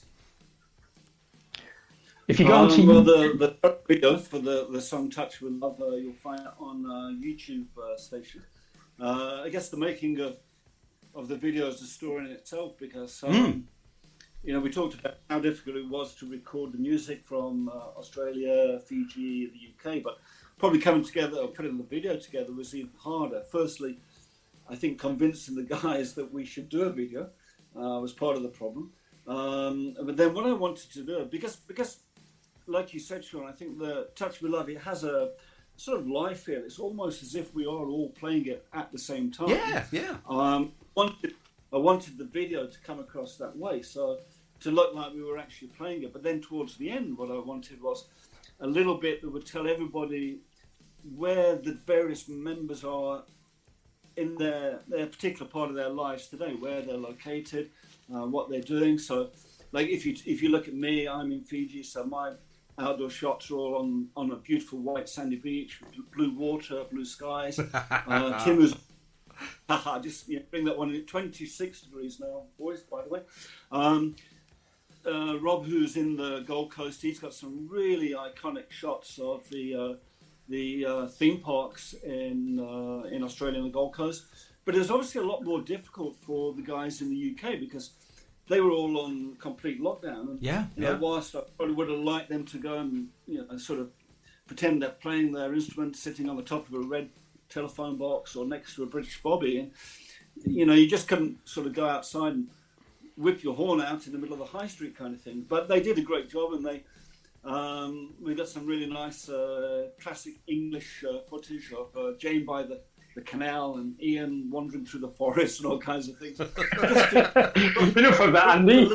If you go on to the video for the song "Touch with Love," you'll find it on YouTube station. I guess the making of the video is a story in itself, because we talked about how difficult it was to record the music from Australia, Fiji, the UK, but probably coming together or putting the video together was even harder. Firstly, I think convincing the guys that we should do a video was part of the problem. But then what I wanted to do, because like you said, Sean, I think the Touch with Love, it has a sort of live feel. It's almost as if we are all playing it at the same time. Yeah. I wanted the video to come across that way, so to look like we were actually playing it. But then towards the end, what I wanted was a little bit that would tell everybody where the various members are in their particular part of their lives today, where they're located, what they're doing. So, like if you look at me, I'm in Fiji, so my outdoor shots are all on a beautiful white sandy beach, blue water, blue skies. Tim is just bring that one in. 26 degrees now, boys, by the way. Rob, who's in the Gold Coast, he's got some really iconic shots of the theme parks in Australia and the Gold Coast. But it was obviously a lot more difficult for the guys in the UK, because they were all on complete lockdown. And, whilst I probably would have liked them to go and sort of pretend they're playing their instrument sitting on the top of a red telephone box or next to a British bobby, and you just couldn't sort of go outside and whip your horn out in the middle of the high street kind of thing. But they did a great job, and we got some really nice classic English footage of Jane by the canal and Ian wandering through the forest and all kinds of things. Enough of that, Andy.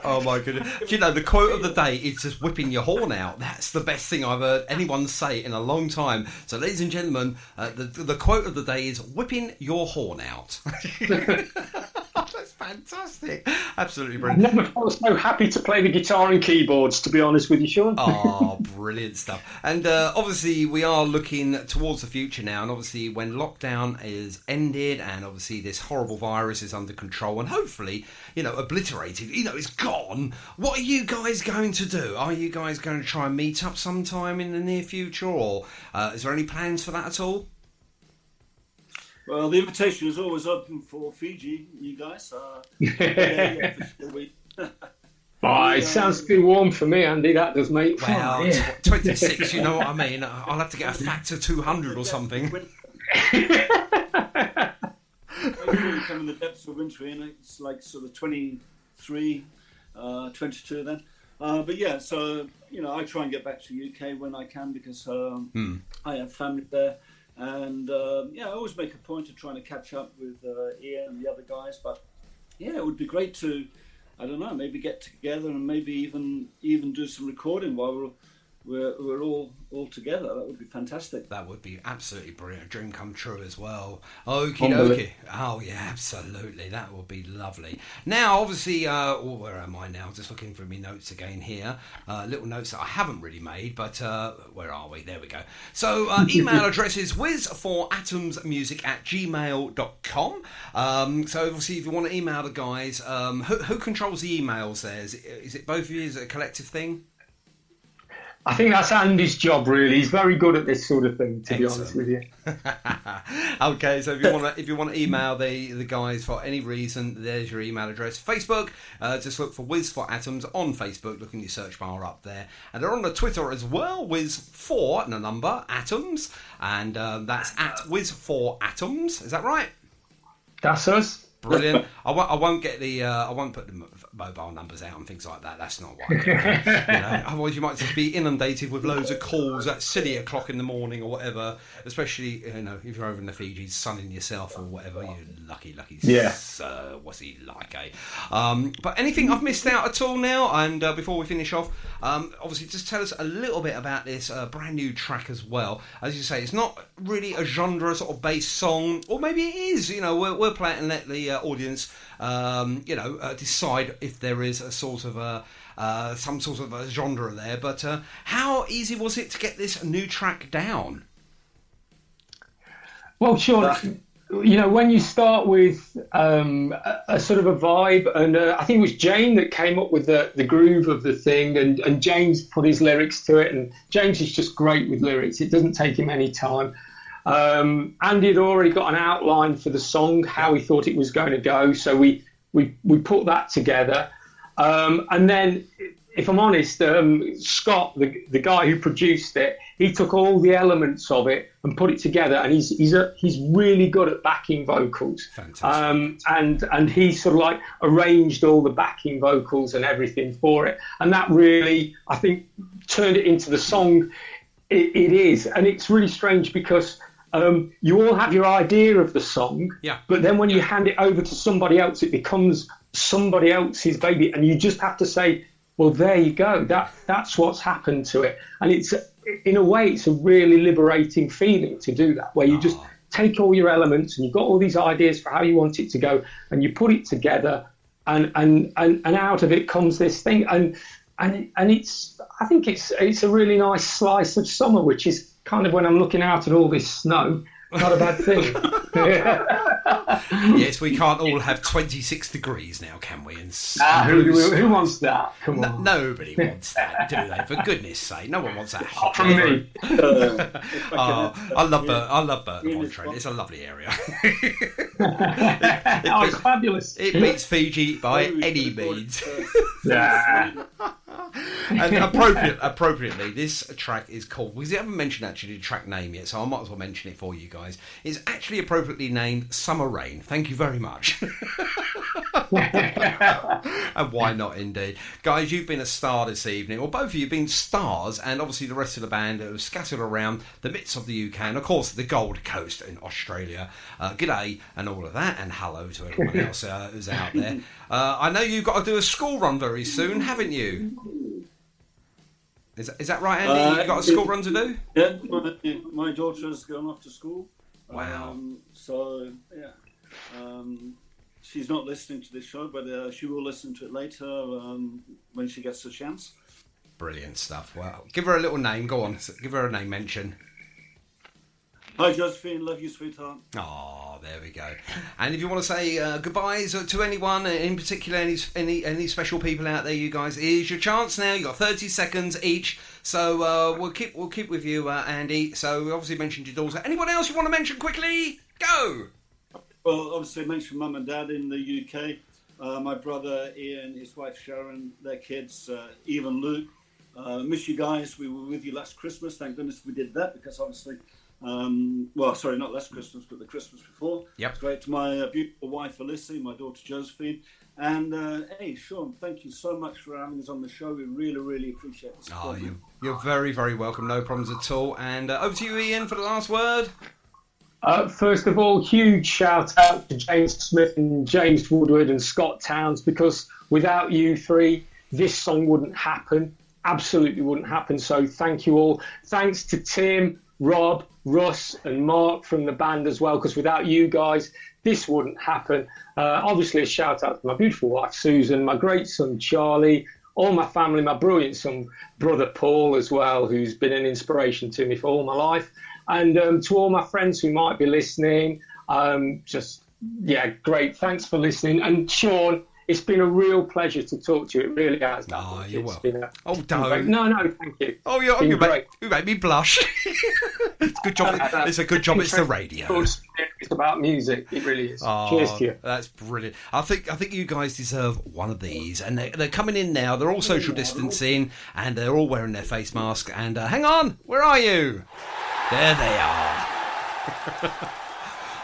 Oh my goodness. The quote of the day is just whipping your horn out. That's the best thing I've heard anyone say in a long time. So ladies and gentlemen, the quote of the day is whipping your horn out. That's fantastic. Absolutely brilliant. I've never felt so happy to play the guitar and keyboards, to be honest with you, Sean. Oh, brilliant stuff. And obviously we are looking towards the future now, and obviously when lockdown is ended and obviously this horrible virus is under control and hopefully, obliterated, it's gone, what are you guys going to do? Are you guys going to try and meet up sometime in the near future, or is there any plans for that at all? Well, the invitation is always open for Fiji, you guys. It sounds too warm for me, Andy. That does, mate. Well, 26, you know what I mean? I'll have to get a factor 200 or something. Come in the depths of winter, and it's like sort of 23, 22 then. But yeah, so, I try and get back to the UK when I can, because I have family there. And I always make a point of trying to catch up with Ian and the other guys. But yeah, it would be great to I don't know, maybe get together and maybe even do some recording while we're all together. That would be fantastic. That would be absolutely brilliant. A dream come true as well. Okie dokie. Oh, yeah, absolutely. That would be lovely. Now, obviously, where am I now? Just looking for my notes again here. Little notes that I haven't really made, but where are we? There we go. So, email address is whiz4atomsmusic@gmail.com. So, obviously, if you want to email the guys, who controls the emails there? Is it both of you? Is it a collective thing? I think that's Andy's job, really. He's very good at this sort of thing, to be honest with you. Okay, so if you want to email the guys for any reason, there's your email address. Facebook, just look for Whizz for Atoms on Facebook. Look in your search bar up there, and they're on the Twitter as well. Whizz for and a number Atoms, and that's at Whizz for Atoms. Is that right? That's us. Brilliant. I won't get I won't put the mobile numbers out and things like that. That's not what I do. Otherwise, you might just be inundated with loads of calls at silly o'clock in the morning or whatever. Especially, if you're over in the Fijis, sunning yourself or whatever. You lucky. Yeah. What's he like, eh? But anything I've missed out at all now? And before we finish off, obviously, just tell us a little bit about this brand new track as well. As you say, it's not really a genre sort of based song, or maybe it is. We'll play it and let the audience, decide if there is a sort of some sort of a genre there. But how easy was it to get this new track down? Well, sure. When you start with a sort of a vibe, and I think it was Jane that came up with the groove of the thing, and James put his lyrics to it, and James is just great with lyrics. It doesn't take him any time. Andy had already got an outline for the song, how he thought it was going to go, so we put that together. And then, if I'm honest, Scott, the guy who produced it, he took all the elements of it and put it together, and he's really good at backing vocals. Fantastic. And he sort of like arranged all the backing vocals and everything for it, and that really, I think, turned it into the song it is. And it's really strange because you all have your idea of the song, but then when you hand it over to somebody else, it becomes somebody else's baby, and you just have to say, well, there you go, that's what's happened to it. And it's, in a way, it's a really liberating feeling to do that, where you just take all your elements and you've got all these ideas for how you want it to go, and you put it together, and out of it comes this thing, and it's, I think it's a really nice slice of summer, which is kind of when I'm looking out at all this snow. Not a bad thing. Yes, we can't all have 26 degrees now, can we? And who wants that? Come on. Nobody wants that, do they? For goodness sake, no one wants that hot. From me. I love Burton-on-Trent. It's a lovely area. It's fabulous. It beats Fiji by any means. Yeah. And appropriately, this track is called, because we haven't mentioned actually the track name yet, so I might as well mention it for you guys. It's actually appropriately named Summer Rain. Thank you very much. And why not, indeed. Guys, you've been a star this evening, or both of you have been stars, and obviously the rest of the band are scattered around the bits of the UK and, of course, the Gold Coast in Australia. G'day and all of that, and hello to everyone else who's out there. I know you've got to do a school run very soon, haven't you? Is that right, Andy? You've got a school run to do? Yeah, my daughter's going off to school. Wow. She's not listening to this show, but she will listen to it later when she gets a chance. Brilliant stuff. Well, give her a little name. Go on, give her a name mention. Hi, Josephine. Love you, sweetheart. Oh, there we go. And if you want to say goodbyes to anyone, in particular, any special people out there, you guys, here's your chance now. You've got 30 seconds each. So we'll keep with you, Andy. So we obviously mentioned your daughter. Anyone else you want to mention quickly? Go. Well, obviously mentioned Mum and Dad in the UK. My brother Ian, his wife Sharon, their kids, Eve and Luke. Miss you guys. We were with you last Christmas. Thank goodness we did that, because obviously... sorry, not last Christmas, but the Christmas before. Yep. It's great to my beautiful wife, Felicity, my daughter, Josephine. And, hey, Sean, thank you so much for having us on the show. We really, really appreciate this. Oh, you're very, very welcome. No problems at all. And over to you, Ian, for the last word. First of all, huge shout out to James Smith and James Woodward and Scott Towns, because without you three, this song wouldn't happen. Absolutely wouldn't happen. So thank you all. Thanks to Tim, Rob, Russ and Mark from the band as well, because without you guys, this wouldn't happen. Obviously, a shout out to my beautiful wife, Susan, my great son, Charlie, all my family, my brilliant son, brother Paul as well, who's been an inspiration to me for all my life. And to all my friends who might be listening, great. Thanks for listening. And Sean, it's been a real pleasure to talk to you. It really has. Oh, you're it's welcome. Don't. No, thank you. Oh, you made me blush. It's a good job. It's a good job. It's the radio. It's about music. It really is. Oh, cheers to you. That's brilliant. I think you guys deserve one of these. And they're coming in now. They're all social distancing, and they're all wearing their face masks. And hang on, where are you? There they are.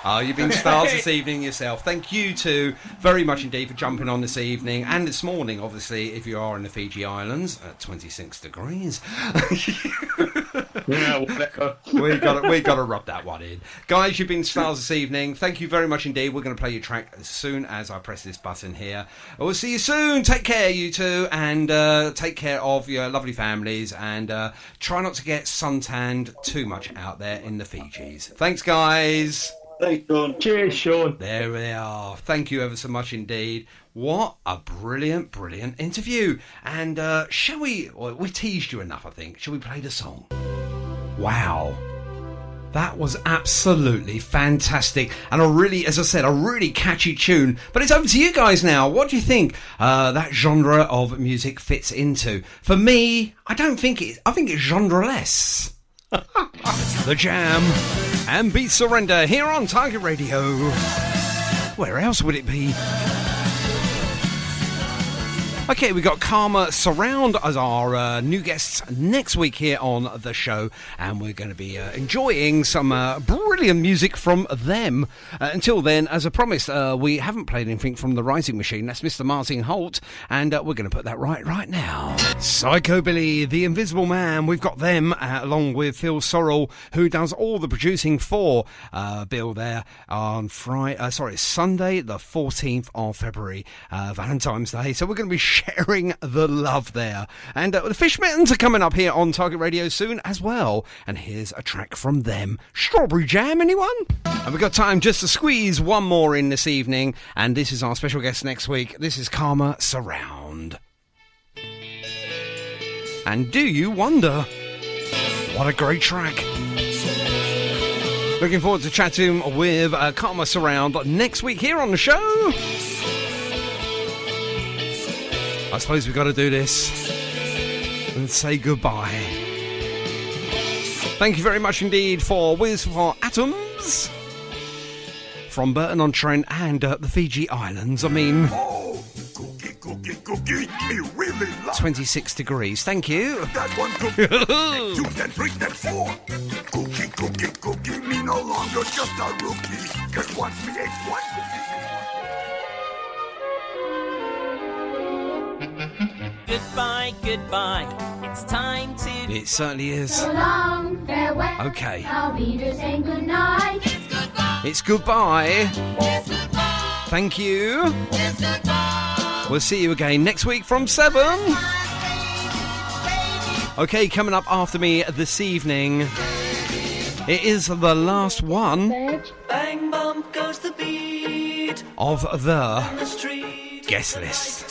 Oh, you've been stars this evening yourself. Thank you two very much indeed for jumping on this evening and this morning, obviously, if you are in the Fiji Islands at 26 degrees. Yeah, whatever. we got to rub that one in. Guys, you've been stars this evening. Thank you very much indeed. We're going to play your track as soon as I press this button here. We'll see you soon. Take care, you two, and take care of your lovely families, and try not to get suntanned too much out there in the Fijis. Thanks, guys. Thanks, Sean. Cheers, Sean. There we are. Thank you ever so much indeed. What a brilliant, brilliant interview. And shall we teased you enough, I think. Shall we play the song? Wow. That was absolutely fantastic. And a really catchy tune. But it's over to you guys now. What do you think that genre of music fits into? For me, I think it's genre-less. The Jam and Beat Surrender here on Target Radio. Where else would it be? Okay, we got Karma Surround as our new guests next week here on the show, and we're going to be enjoying some brilliant music from them. Until then, as I promised, we haven't played anything from the Rising Machine. That's Mr. Martin Holt, and we're going to put that right now. Psychobilly, The Invisible Man, we've got them along with Phil Sorrell, who does all the producing for Bill there on Sunday, the 14th of February, Valentine's Day. So we're going to be sharing the love there. And the Fish Mittens are coming up here on Target Radio soon as well. And here's a track from them. Strawberry Jam, anyone? And we've got time just to squeeze one more in this evening. And this is our special guest next week. This is Karma Surround. And do you wonder? What a great track. Looking forward to chatting with Karma Surround next week here on the show. I suppose we've got to do this and say goodbye. Thank you very much indeed for Whizz for Atoms from Burton-on-Trent and the Fiji Islands. I mean, cookie, me really love 26 degrees. Thank you. That one cookie, then 2, then 3, then 4. Cookie, me no longer just a rookie. 'Cause once me ate one cookie. Goodbye, it's time to... It certainly is. So long, farewell. Okay. I'll be just saying goodnight. It's goodbye. Thank you. We'll see you again next week from 7. Okay, coming up after me this evening, it is the last one bang, bump goes the beat of the guest list.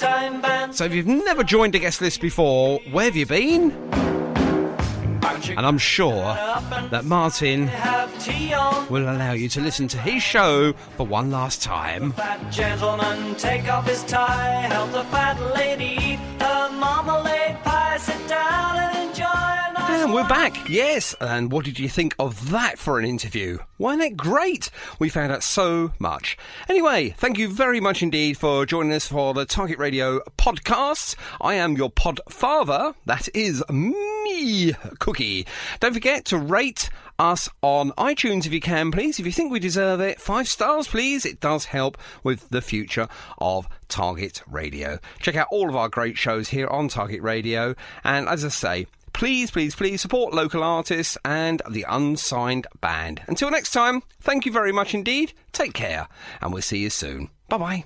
So if you've never joined a guest list before, where have you been? And I'm sure that Martin will allow you to listen to his show for one last time. Fat gentleman, take off his tie, help the fat lady eat her marmalade pie, sit down and enjoy a nice. And we're back, yes. And what did you think of that for an interview? Wasn't it great? We found out so much. Anyway, thank you very much indeed for joining us for the Target Radio podcasts. I am your pod father. That is me, Cookie. Don't forget to rate us on iTunes if you can, please. If you think we deserve it, 5 stars, please. It does help with the future of Target Radio. Check out all of our great shows here on Target Radio. And as I say, please, please, please support local artists and the Unsigned Band. Until next time, thank you very much indeed. Take care, and we'll see you soon. Bye-bye.